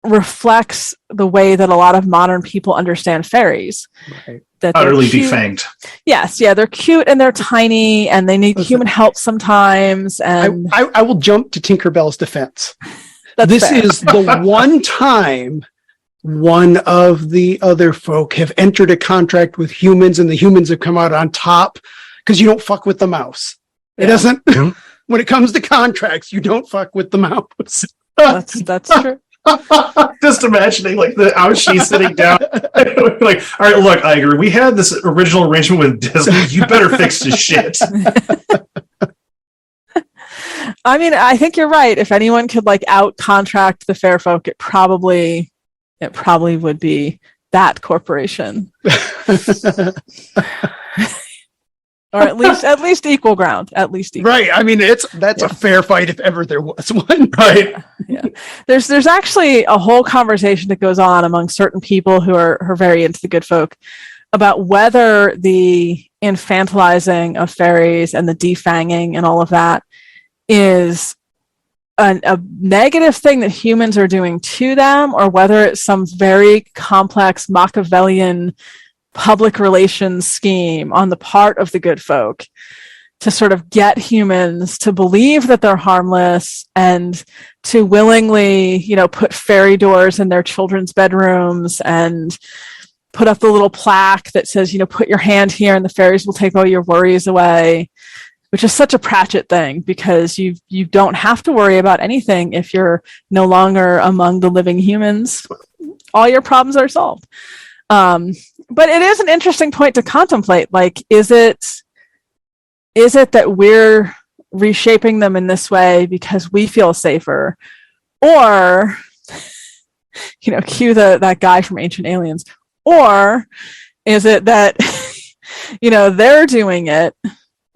reflects the way that a lot of modern people understand fairies. Right. That utterly defanged. Yes, yeah, they're cute and they're tiny and they need human help sometimes. And I will jump to Tinkerbell's defense. This is the one time one of the other folk have entered a contract with humans and the humans have come out on top, because you don't fuck with the mouse. It doesn't. When it comes to contracts, you don't fuck with the mouse. That's true. Just imagining how she's sitting down, like, all right, look, Iger, we had this original arrangement with Disney. You better fix this shit. I mean, I think you're right. If anyone could out contract the fair folk, it probably would be that corporation. Or at least equal ground. At least equal. Right. I mean, that's a fair fight if ever there was one. Right. Yeah. There's actually a whole conversation that goes on among certain people who are very into the good folk about whether the infantilizing of fairies and the defanging and all of that is a negative thing that humans are doing to them, or whether it's some very complex Machiavellian public relations scheme on the part of the good folk to sort of get humans to believe that they're harmless and to willingly, put fairy doors in their children's bedrooms and put up the little plaque that says, put your hand here and the fairies will take all your worries away, which is such a Pratchett thing, because you don't have to worry about anything if you're no longer among the living humans. All your problems are solved. But it is an interesting point to contemplate. Is it that we're reshaping them in this way because we feel safer, or, cue that guy from Ancient Aliens, or is it that, they're doing it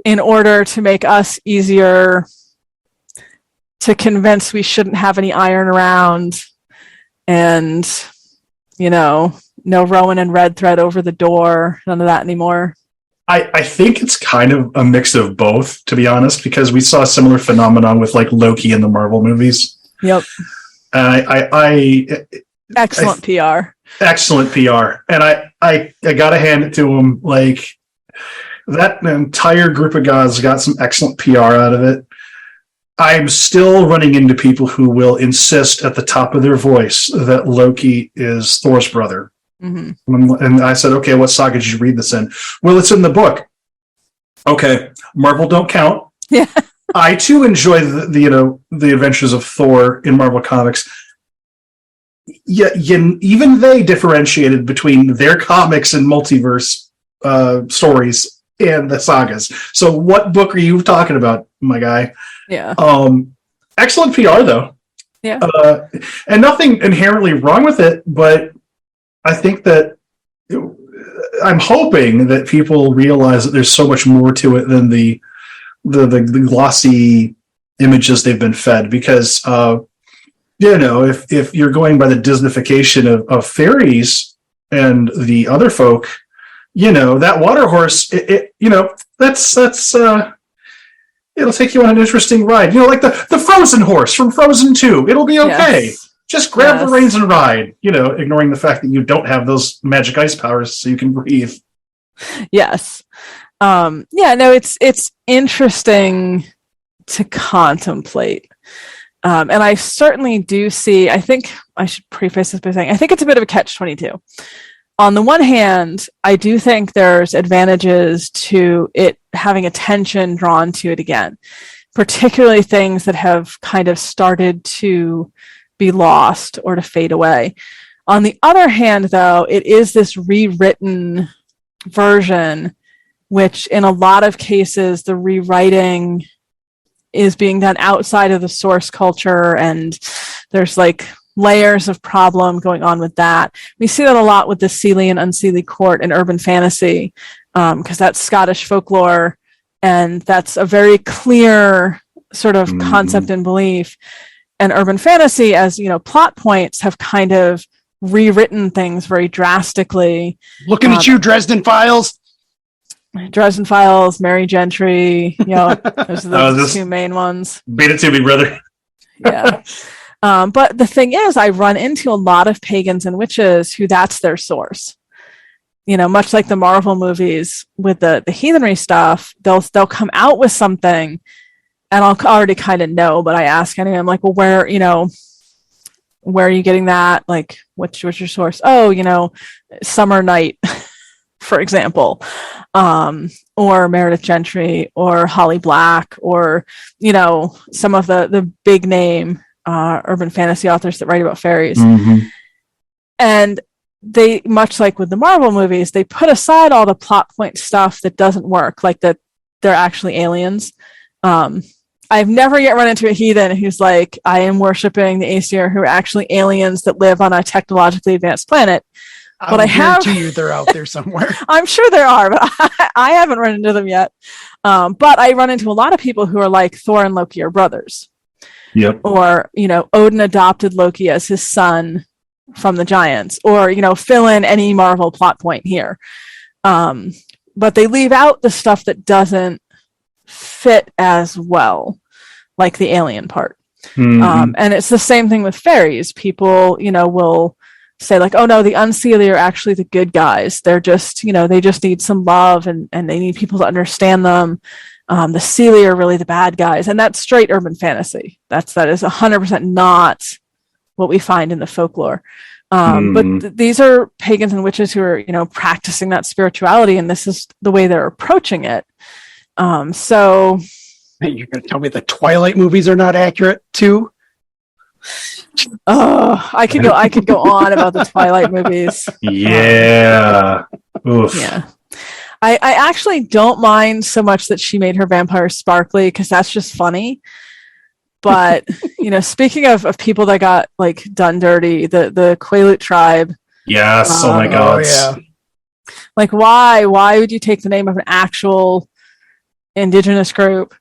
in order to make us easier to convince we shouldn't have any iron around and, no Rowan and red thread over the door, none of that anymore? I think it's kind of a mix of both, to be honest, because we saw a similar phenomenon with Loki in the Marvel movies. Yep. Excellent PR. Excellent PR. And I gotta hand it to him. That entire group of guys got some excellent PR out of it. I'm still running into people who will insist at the top of their voice that Loki is Thor's brother. Mm-hmm. And I said, okay, what saga did you read this in? Well, it's in the book. Okay, Marvel don't count. Yeah. I too enjoy the adventures of Thor in Marvel Comics. Yeah, even they differentiated between their comics and multiverse stories and the sagas. So what book are you talking about, my guy? Yeah. Excellent PR though. Yeah. And nothing inherently wrong with it, but I think that I'm hoping that people realize that there's so much more to it than the glossy images they've been fed. Because if you're going by the Disneyfication of fairies and the other folk, that water horse, that's it'll take you on an interesting ride. Like the Frozen horse from Frozen 2. It'll be okay. Yes. Just grab the reins and ride, ignoring the fact that you don't have those magic ice powers so you can breathe. Yes. It's interesting to contemplate. And I certainly do see, I think I should preface this by saying, I think it's a bit of a catch-22. On the one hand, I do think there's advantages to it having attention drawn to it again, particularly things that have kind of started to be lost or to fade away. On the other hand, though, it is this rewritten version, which in a lot of cases, the rewriting is being done outside of the source culture, and there's like layers of problem going on with that. We see that a lot with the Seelie and Unseelie court in urban fantasy, because that's Scottish folklore, and that's a very clear sort of concept and belief. And urban fantasy, as you know, plot points have kind of rewritten things very drastically. Looking at you, Dresden Files. Dresden Files, Mary Gentry, you know, those are the two main ones. Beat it to me, brother. Yeah. But the thing is, I run into a lot of pagans and witches who that's their source. You know, much like the Marvel movies with the heathenry stuff, they'll come out with something, and I'll already kind of know, but I ask anyway. I'm like, well, where are you getting that? Like, what's your source? Oh, you know, Summer Night, for example, or Meredith Gentry, or Holly Black, or, you know, some of the big name urban fantasy authors that write about fairies. And they, much like with the Marvel movies, they put aside all the plot point stuff that doesn't work, like that they're actually aliens. I've never yet run into a heathen who's like, I am worshiping the Aesir, who are actually aliens that live on a technologically advanced planet. But I guarantee you they're out there somewhere. I'm sure there are, but I haven't run into them yet. But I run into a lot of people who are like, Thor and Loki are brothers. Yep. Or, you know, Odin adopted Loki as his son from the giants, or, you know, fill in any Marvel plot point here. But they leave out the stuff that doesn't fit as well, like the alien part. And it's the same thing with fairies. People, you know, will say like, oh no, the Unseelie are actually the good guys. They're just, you know, they just need some love, and they need people to understand them. The Seelie are really the bad guys. And that's straight urban fantasy. That is 100% not what we find in the folklore. But these are pagans and witches who are, you know, practicing that spirituality, and this is the way they're approaching it. So you're going to tell me the Twilight movies are not accurate too? I could go on about the Twilight movies. Yeah. Oof. Yeah. I actually don't mind so much that she made her vampires sparkly, because that's just funny. But, you know, speaking of people that got like done dirty, the Quaalude tribe. Yes. Oh my God. Oh, yeah. Like, why would you take the name of an actual indigenous group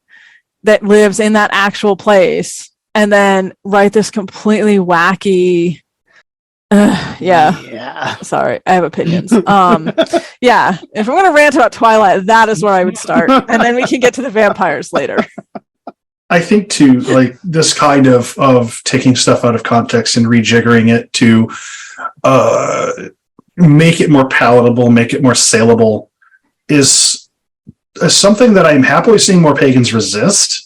that lives in that actual place and then write this completely wacky? Yeah. Sorry, I have opinions. Yeah, if I'm going to rant about Twilight, that is where I would start, and then we can get to the vampires later. I think too, like this kind of taking stuff out of context and rejiggering it to make it more palatable, make it more saleable, is something that I'm happily seeing more pagans resist.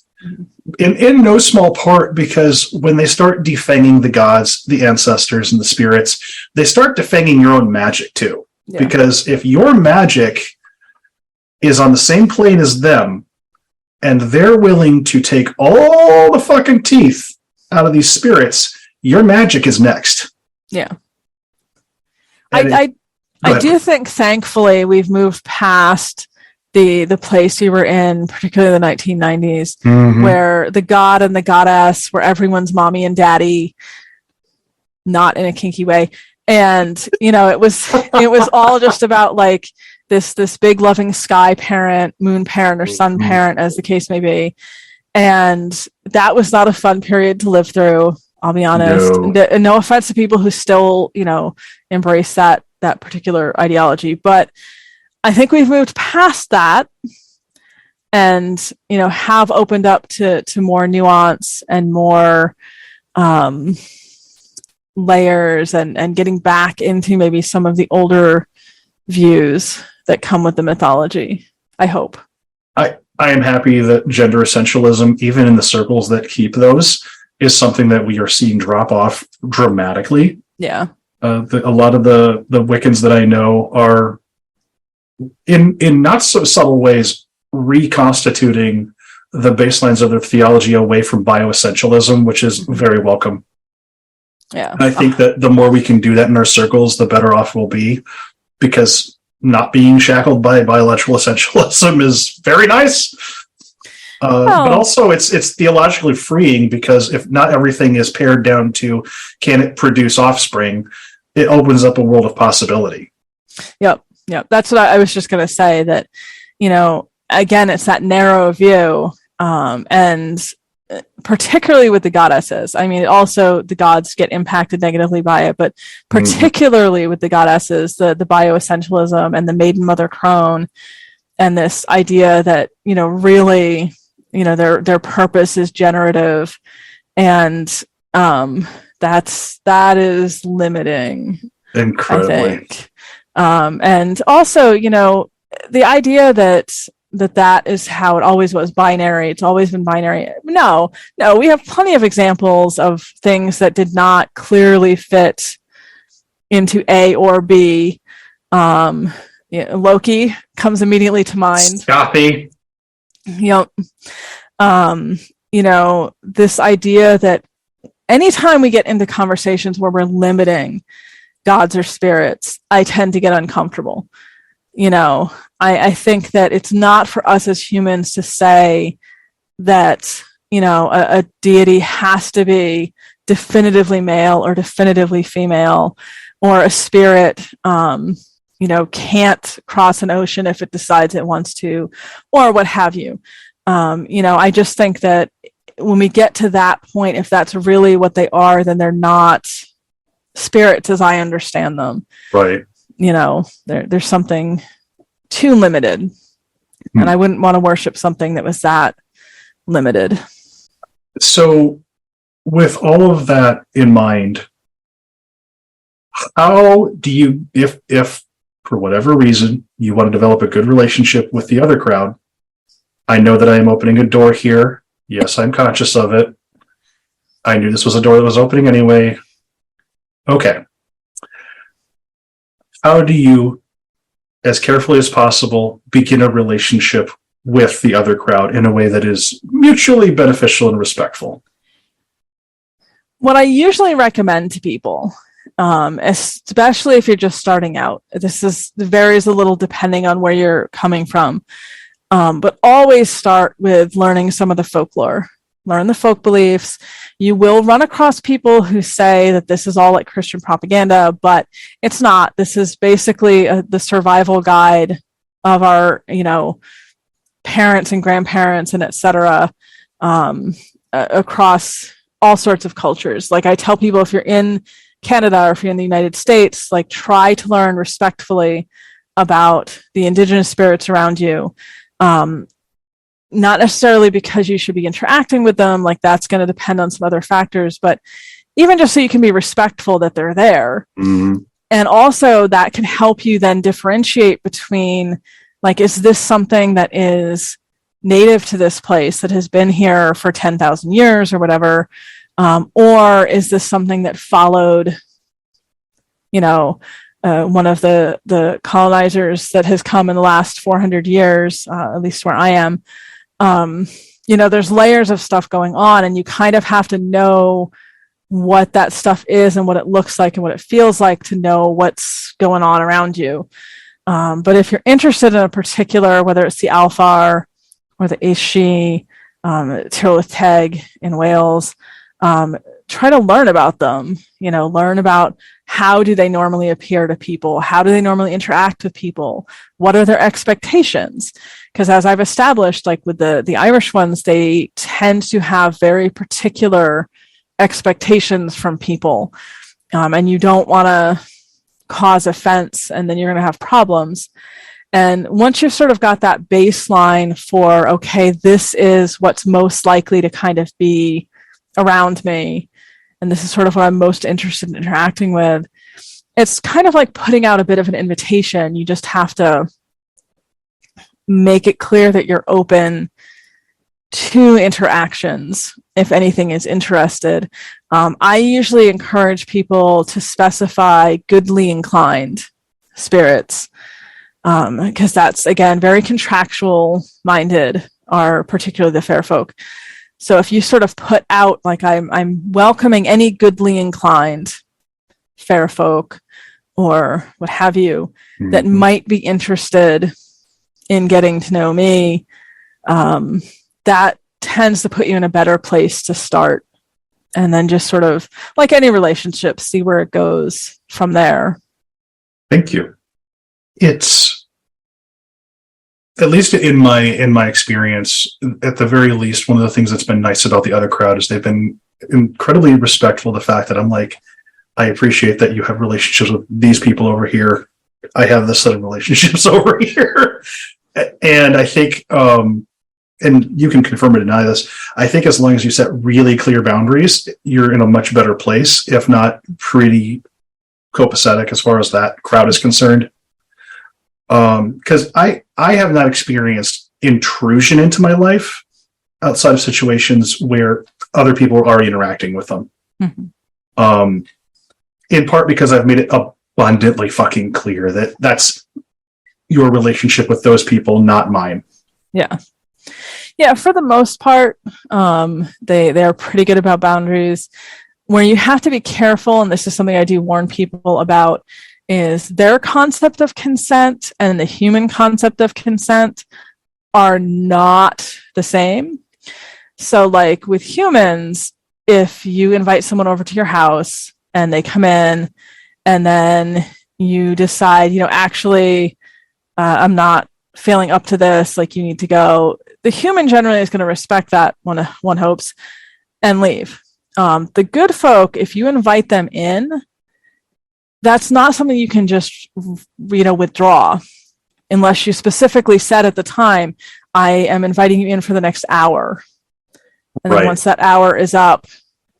In no small part because when they start defanging the gods, the ancestors, and the spirits, they start defanging your own magic too. Yeah. Because if your magic is on the same plane as them, and they're willing to take all the fucking teeth out of these spirits, your magic is next. Yeah. I do think, thankfully, we've moved past the place we were in, particularly the 1990s, where the god and the goddess were everyone's mommy and daddy, not in a kinky way. And, you know, it was all just about like this big loving sky parent, moon parent, or sun parent, as the case may be. And that was not a fun period to live through, I'll be honest. No offense to people who still, you know, embrace that particular ideology, but I think we've moved past that and, you know, have opened up to more nuance and more layers and getting back into maybe some of the older views that come with the mythology, I hope. I am happy that gender essentialism, even in the circles that keep those, is something that we are seeing drop off dramatically. Yeah. A lot of the Wiccans that I know are in not so subtle ways reconstituting the baselines of their theology away from bioessentialism, which is very welcome. Yeah. And I think that the more we can do that in our circles, the better off we'll be, because not being shackled by biological essentialism is very nice. But also it's theologically freeing, because if not everything is pared down to can it produce offspring, it opens up a world of possibility. Yep. That's what I was just going to say, that, again, it's that narrow view. And particularly with the goddesses. I mean, also the gods get impacted negatively by it, but particularly with the goddesses, the bioessentialism and the maiden mother crone, and this idea that, really, their purpose is generative, and that is limiting, incredibly. I think. And also, the idea that is how it always was, binary. It's always been binary. No, we have plenty of examples of things that did not clearly fit into A or B. Loki comes immediately to mind. Scotty. Yep. This idea that anytime we get into conversations where we're limiting gods or spirits, I tend to get uncomfortable. I think that it's not for us as humans to say that, a deity has to be definitively male or definitively female, or a spirit, can't cross an ocean if it decides it wants to, or what have you. I just think that when we get to that point, if that's really what they are, then they're not spirits as I understand them. Right. There's something too limited, and I wouldn't want to worship something that was that limited. So with all of that in mind, how do you, if for whatever reason you want to develop a good relationship with the other crowd, I know that I am opening a door here. Yes, I'm conscious of it. I knew this was a door that was opening anyway. Okay. How do you, as carefully as possible, begin a relationship with the other crowd in a way that is mutually beneficial and respectful? What I usually recommend to people, especially if you're just starting out, this varies a little depending on where you're coming from, but always start with learning some of the folklore. Learn the folk beliefs. You will run across people who say that this is all like Christian propaganda, but it's not. This is basically the survival guide of our, parents and grandparents and et cetera, across all sorts of cultures. Like I tell people, if you're in Canada or if you're in the United States, like try to learn respectfully about the indigenous spirits around you. Not necessarily because you should be interacting with them, like that's going to depend on some other factors, but even just so you can be respectful that they're there. Mm-hmm. And also that can help you then differentiate between, like, is this something that is native to this place that has been here for 10,000 years or whatever? Or is this something that followed, one of the colonizers that has come in the last 400 years, at least where I am. There's layers of stuff going on, and you kind of have to know what that stuff is and what it looks like and what it feels like to know what's going on around you. But if you're interested in a particular, whether it's the Alfar or the Aishi, Tirlith Teg in Wales, try to learn about them, learn about how do they normally appear to people? How do they normally interact with people? What are their expectations? Because as I've established, like with the Irish ones, they tend to have very particular expectations from people. And you don't want to cause offense, and then you're going to have problems. And once you've sort of got that baseline for, okay, this is what's most likely to kind of be around me, and this is sort of what I'm most interested in interacting with, it's kind of like putting out a bit of an invitation. You just have to make it clear that you're open to interactions if anything is interested. I usually encourage people to specify goodly inclined spirits, because that's, again, very contractual minded, are particularly the fair folk. So if you sort of put out, like, I'm welcoming any goodly inclined fair folk or what have you that might be interested in getting to know me, that tends to put you in a better place to start. And then just sort of, like any relationship, see where it goes from there. Thank you. It's, at least in my experience, at the very least, one of the things that's been nice about the other crowd is they've been incredibly respectful of the fact that I'm like, I appreciate that you have relationships with these people over here. I have this set of relationships over here. And I think, and you can confirm or deny this, I think as long as you set really clear boundaries, you're in a much better place, if not pretty copacetic as far as that crowd is concerned. Because I have not experienced intrusion into my life outside of situations where other people are already interacting with them. Mm-hmm. In part because I've made it abundantly fucking clear that that's your relationship with those people, not mine. Yeah. Yeah, for the most part, they are pretty good about boundaries. Where you have to be careful, and this is something I do warn people about, is their concept of consent and the human concept of consent are not the same. So, like with humans, if you invite someone over to your house and they come in and then you decide, actually, I'm not feeling up to this, like you need to go, the human generally is going to respect that, one hopes, and leave. The good folk, if you invite them in, that's not something you can just, withdraw, unless you specifically said at the time, I am inviting you in for the next hour. And then once that hour is up,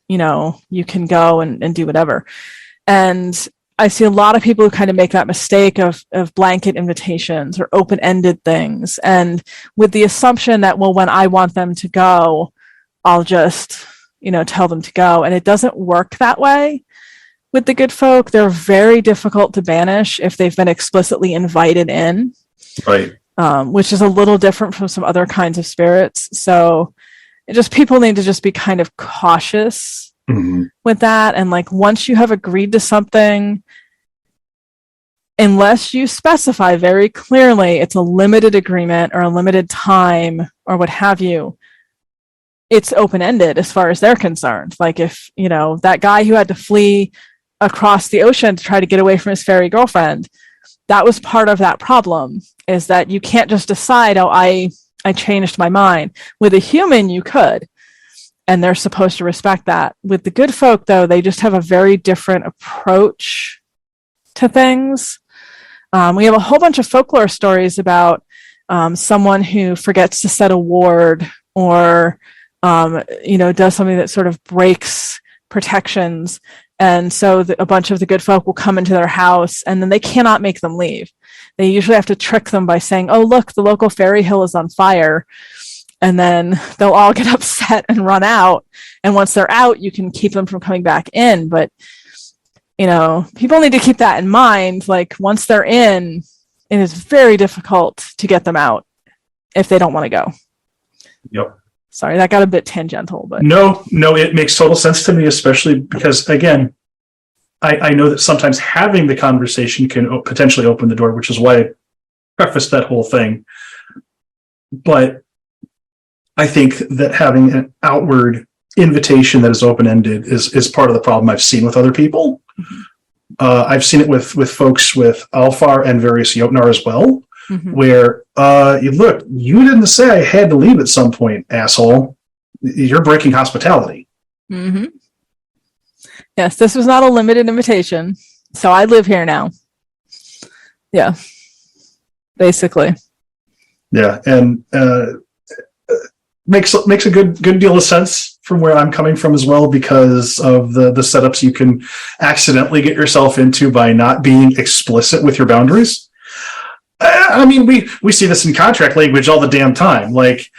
you can go and do whatever. And I see a lot of people who kind of make that mistake of blanket invitations or open-ended things. And with the assumption that, well, when I want them to go, I'll just, tell them to go. And it doesn't work that way. With the good folk, they're very difficult to banish if they've been explicitly invited in. Right. Which is a little different from some other kinds of spirits. So people need to just be kind of cautious with that. And like, once you have agreed to something, unless you specify very clearly it's a limited agreement or a limited time or what have you, it's open-ended as far as they're concerned. Like if, that guy who had to flee across the ocean to try to get away from his fairy girlfriend, that was part of that problem, is that you can't just decide, oh, I changed my mind. With a human, you could, and they're supposed to respect that. With the good folk, though, they just have a very different approach to things. We have a whole bunch of folklore stories about someone who forgets to set a ward or, does something that sort of breaks protections. And so a bunch of the good folk will come into their house and then they cannot make them leave. They usually have to trick them by saying, oh, look, the local fairy hill is on fire. And then they'll all get upset and run out. And once they're out, you can keep them from coming back in. But, people need to keep that in mind. Like, once they're in, it is very difficult to get them out if they don't want to go. Yep. Sorry, that got a bit tangential, but no, it makes total sense to me, especially because, again, I know that sometimes having the conversation can potentially open the door, which is why I prefaced that whole thing. But I think that having an outward invitation that is open-ended is part of the problem I've seen with other people. I've seen it with folks with Alfar and various Jotnar as well, where look, you didn't say I had to leave at some point, asshole. You're breaking hospitality. Mm-hmm. Yes, this was not a limited invitation, so I live here now. Yeah, basically. Yeah, and makes a good deal of sense from where I'm coming from as well, because of the setups you can accidentally get yourself into by not being explicit with your boundaries. I mean, we see this in contract language all the damn time. Like,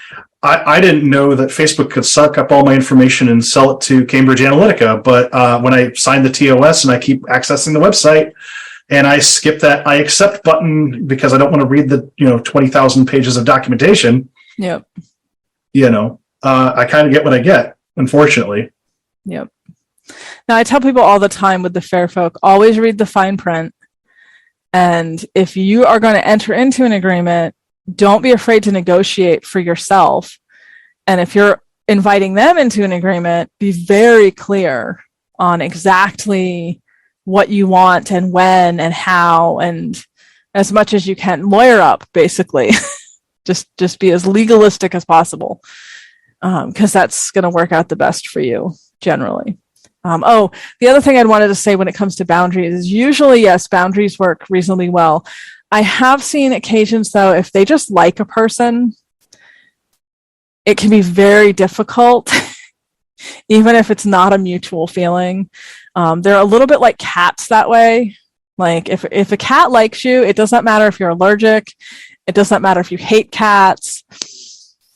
I didn't know that Facebook could suck up all my information and sell it to Cambridge Analytica, but when I signed the TOS and I keep accessing the website and I skip that I accept button because I don't want to read the 20,000 pages of documentation. Yep. I kind of get what I get, unfortunately. Yep. Now, I tell people all the time with the fair folk, always read the fine print. And if you are going to enter into an agreement, don't be afraid to negotiate for yourself. And if you're inviting them into an agreement, be very clear on exactly what you want and when and how, and as much as you can, lawyer up, basically. just be as legalistic as possible, because that's going to work out the best for you generally. The other thing I'd wanted to say when it comes to boundaries is usually, yes, boundaries work reasonably well. I have seen occasions, though, if they just like a person, it can be very difficult, even if it's not a mutual feeling. They're a little bit like cats that way. Like if a cat likes you, it doesn't matter if you're allergic. It doesn't matter if you hate cats.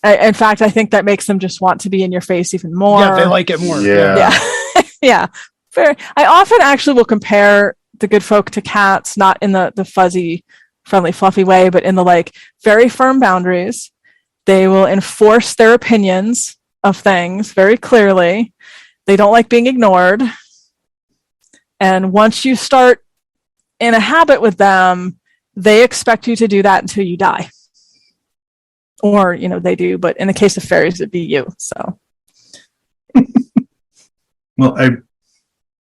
In fact, I think that makes them just want to be in your face even more. Yeah, they like it more. Yeah. Yeah. Fair. I often actually will compare the good folk to cats, not in the fuzzy, friendly, fluffy way, but in the like very firm boundaries. They will enforce their opinions of things very clearly. They don't like being ignored. And once you start in a habit with them, they expect you to do that until you die. Or, they do, but in the case of fairies, it'd be you. So. Well, I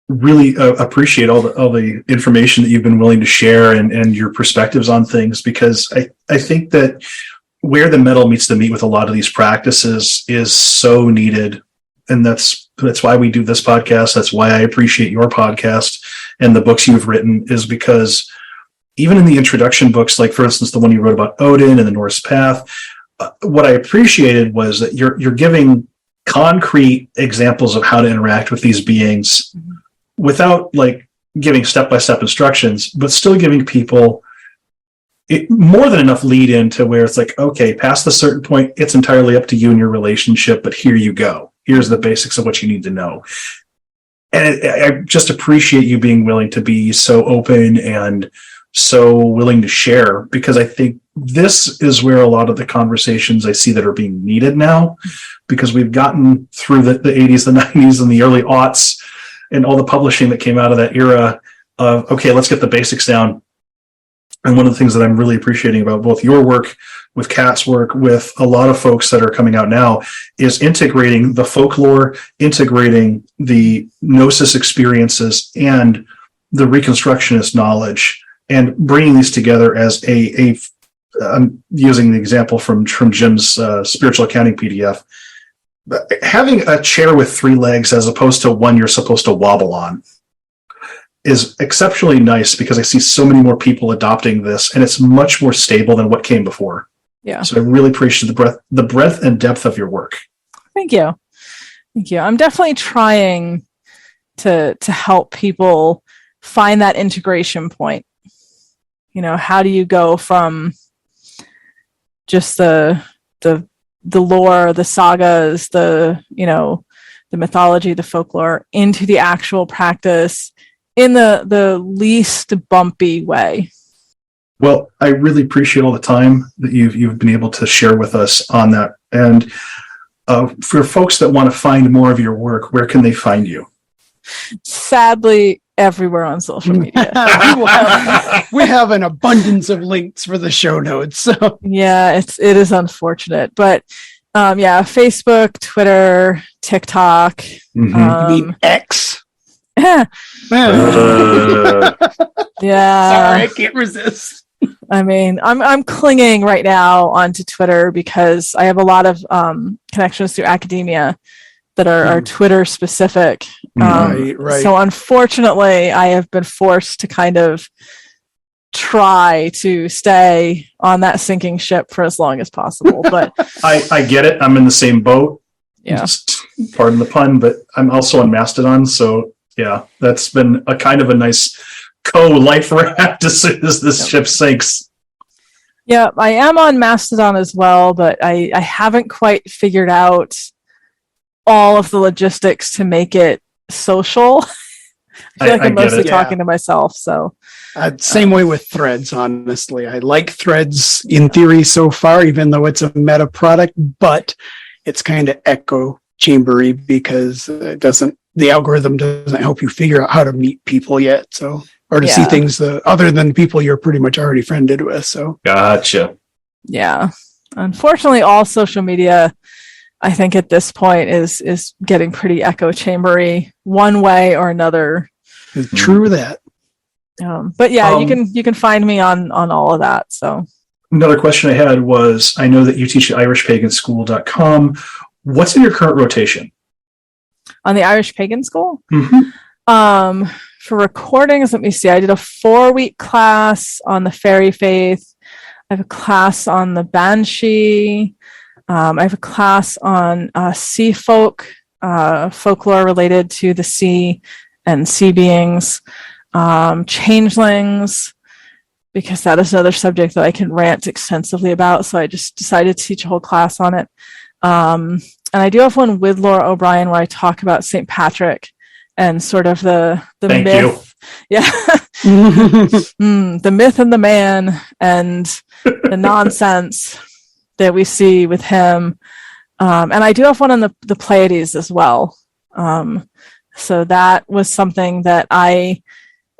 really appreciate all the information that you've been willing to share and your perspectives on things, because I think that where the metal meets the meat with a lot of these practices is so needed. And that's why we do this podcast. That's why I appreciate your podcast and the books you've written, is because even in the introduction books, like for instance, the one you wrote about Odin and the Norse Path, what I appreciated was that you're giving concrete examples of how to interact with these beings without like giving step-by-step instructions, but still giving people more than enough lead in to where it's like, okay, past a certain point, it's entirely up to you and your relationship, but here you go. Here's the basics of what you need to know. And I just appreciate you being willing to be so open and so willing to share, because I think this is where a lot of the conversations I see that are being needed now, because we've gotten through the 80s, the 90s, and the early aughts, and all the publishing that came out of that era of, okay, let's get the basics down. And one of the things that I'm really appreciating about both your work, with Kat's work, with a lot of folks that are coming out now, is integrating the folklore, integrating the gnosis experiences and the Reconstructionist knowledge, and bringing these together as I'm using the example from Jim's spiritual accounting PDF, having a chair with 3 legs as opposed to one you're supposed to wobble on is exceptionally nice, because I see so many more people adopting this, and it's much more stable than what came before. Yeah. So I really appreciate the breadth and depth of your work. Thank you. I'm definitely trying to help people find that integration point. How do you go from just the lore, the sagas, the mythology, the folklore, into the actual practice in the least bumpy way? Well, I really appreciate all the time that you've been able to share with us on that. And for folks that want to find more of your work, where can they find you? Sadly, everywhere on social media. we have an abundance of links for the show notes. So. Yeah, it is unfortunate, but Facebook, Twitter, TikTok. You mean X? Yeah. Sorry, I can't resist. I mean, I'm clinging right now onto Twitter because I have a lot of connections through academia that are Twitter specific. Right. So unfortunately, I have been forced to kind of try to stay on that sinking ship for as long as possible. But I get it. I'm in the same boat. Yeah. Just, pardon the pun, but I'm also on Mastodon. So yeah, that's been a kind of a nice co-life raft as soon as this ship sinks. Yeah, I am on Mastodon as well, but I haven't quite figured out all of the logistics to make it social. I feel like I'm mostly talking to myself. So same way with Threads, honestly. I like Threads in theory so far, even though it's a meta product, but it's kind of echo chambery because the algorithm doesn't help you figure out how to meet people yet. So, or to see things other than people you're pretty much already friended with. So, gotcha. Yeah. Unfortunately, all social media, I think at this point is getting pretty echo chambery one way or another. True that. But yeah, you can find me on all of that. So another question I had was, I know that you teach at irishpaganschool.com. What's in your current rotation? On the Irish Pagan School? Mm-hmm. For recordings, let me see. I did a 4-week class on the fairy faith. I have a class on the banshee. I have a class on sea folk, folklore related to the sea and sea beings, changelings, because that is another subject that I can rant extensively about. So I just decided to teach a whole class on it. And I do have one with Laura O'Brien where I talk about St. Patrick and sort of the Thank myth. You. Yeah. The myth and the man and the nonsense that we see with him. And I do have one on the Pleiades as well. So that was something that I,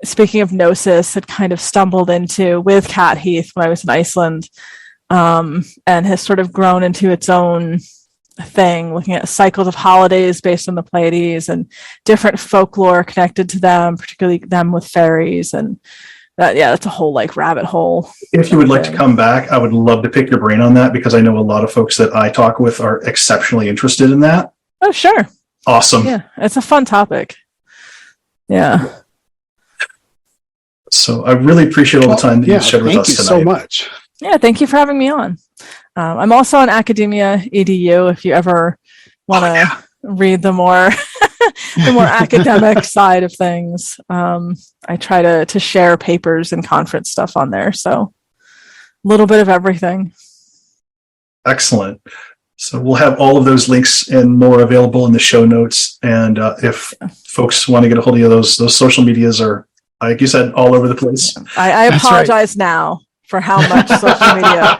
speaking of gnosis, had kind of stumbled into with Cat Heath when I was in Iceland, and has sort of grown into its own thing, looking at cycles of holidays based on the Pleiades and different folklore connected to them, particularly them with fairies. And that's a whole like rabbit hole. If you would like to come back, I would love to pick your brain on that, because I know a lot of folks that I talk with are exceptionally interested in that. Oh, sure. Awesome. Yeah, it's a fun topic. Yeah. So I really appreciate all the time that you shared with us tonight. Thank you so much. Yeah, thank you for having me on. I'm also on Academia EDU if you ever want to read the more academic side of things. I try to share papers and conference stuff on there, so a little bit of everything. Excellent. So we'll have all of those links and more available in the show notes. And if folks want to get a hold of you, those social medias are, like you said, all over the place. I apologize now for how much social media.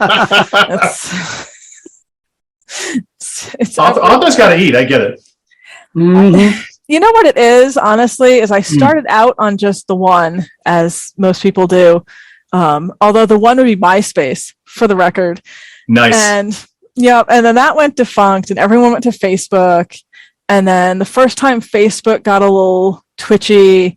It's Author's got to eat. I get it. Mm-hmm. You know what it is, honestly, is I started out on just the one, as most people do. Although the one would be MySpace, for the record. Nice. And then that went defunct, and everyone went to Facebook. And then the first time Facebook got a little twitchy,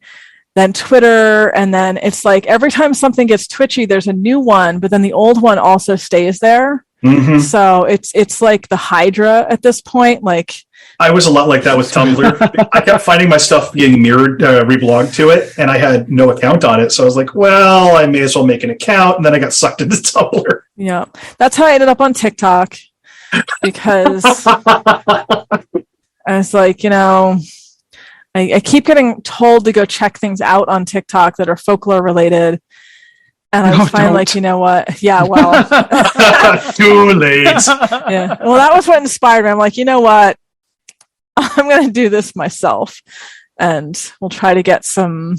then Twitter, and then it's like every time something gets twitchy, there's a new one, but then the old one also stays there. Mm-hmm. So it's like the Hydra at this point. Like, I was a lot like that with Tumblr. I kept finding my stuff being mirrored, reblogged to it, and I had no account on it. So I was like, well, I may as well make an account. And then I got sucked into Tumblr. Yeah, that's how I ended up on TikTok, because I was like, I keep getting told to go check things out on TikTok that are folklore related. And I was finally like, you know what? Yeah, well. Too late. Yeah. Well, that was what inspired me. I'm like, you know what? I'm going to do this myself. And we'll try to get some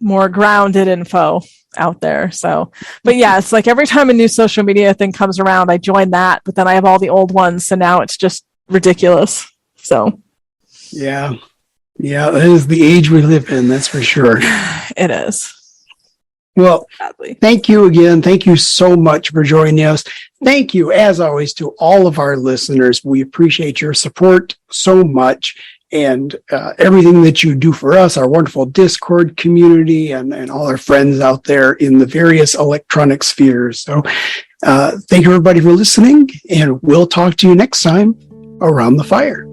more grounded info out there. So, but yeah, it's like every time a new social media thing comes around, I join that, but then I have all the old ones. So now it's just ridiculous. So. Yeah. Yeah, that is the age we live in, that's for sure. It is. Well, thank you again. Thank you so much for joining us. Thank you, as always, to all of our listeners. We appreciate your support so much, and everything that you do for us, our wonderful Discord community, and all our friends out there in the various electronic spheres. So thank you, everybody, for listening, and we'll talk to you next time around the fire.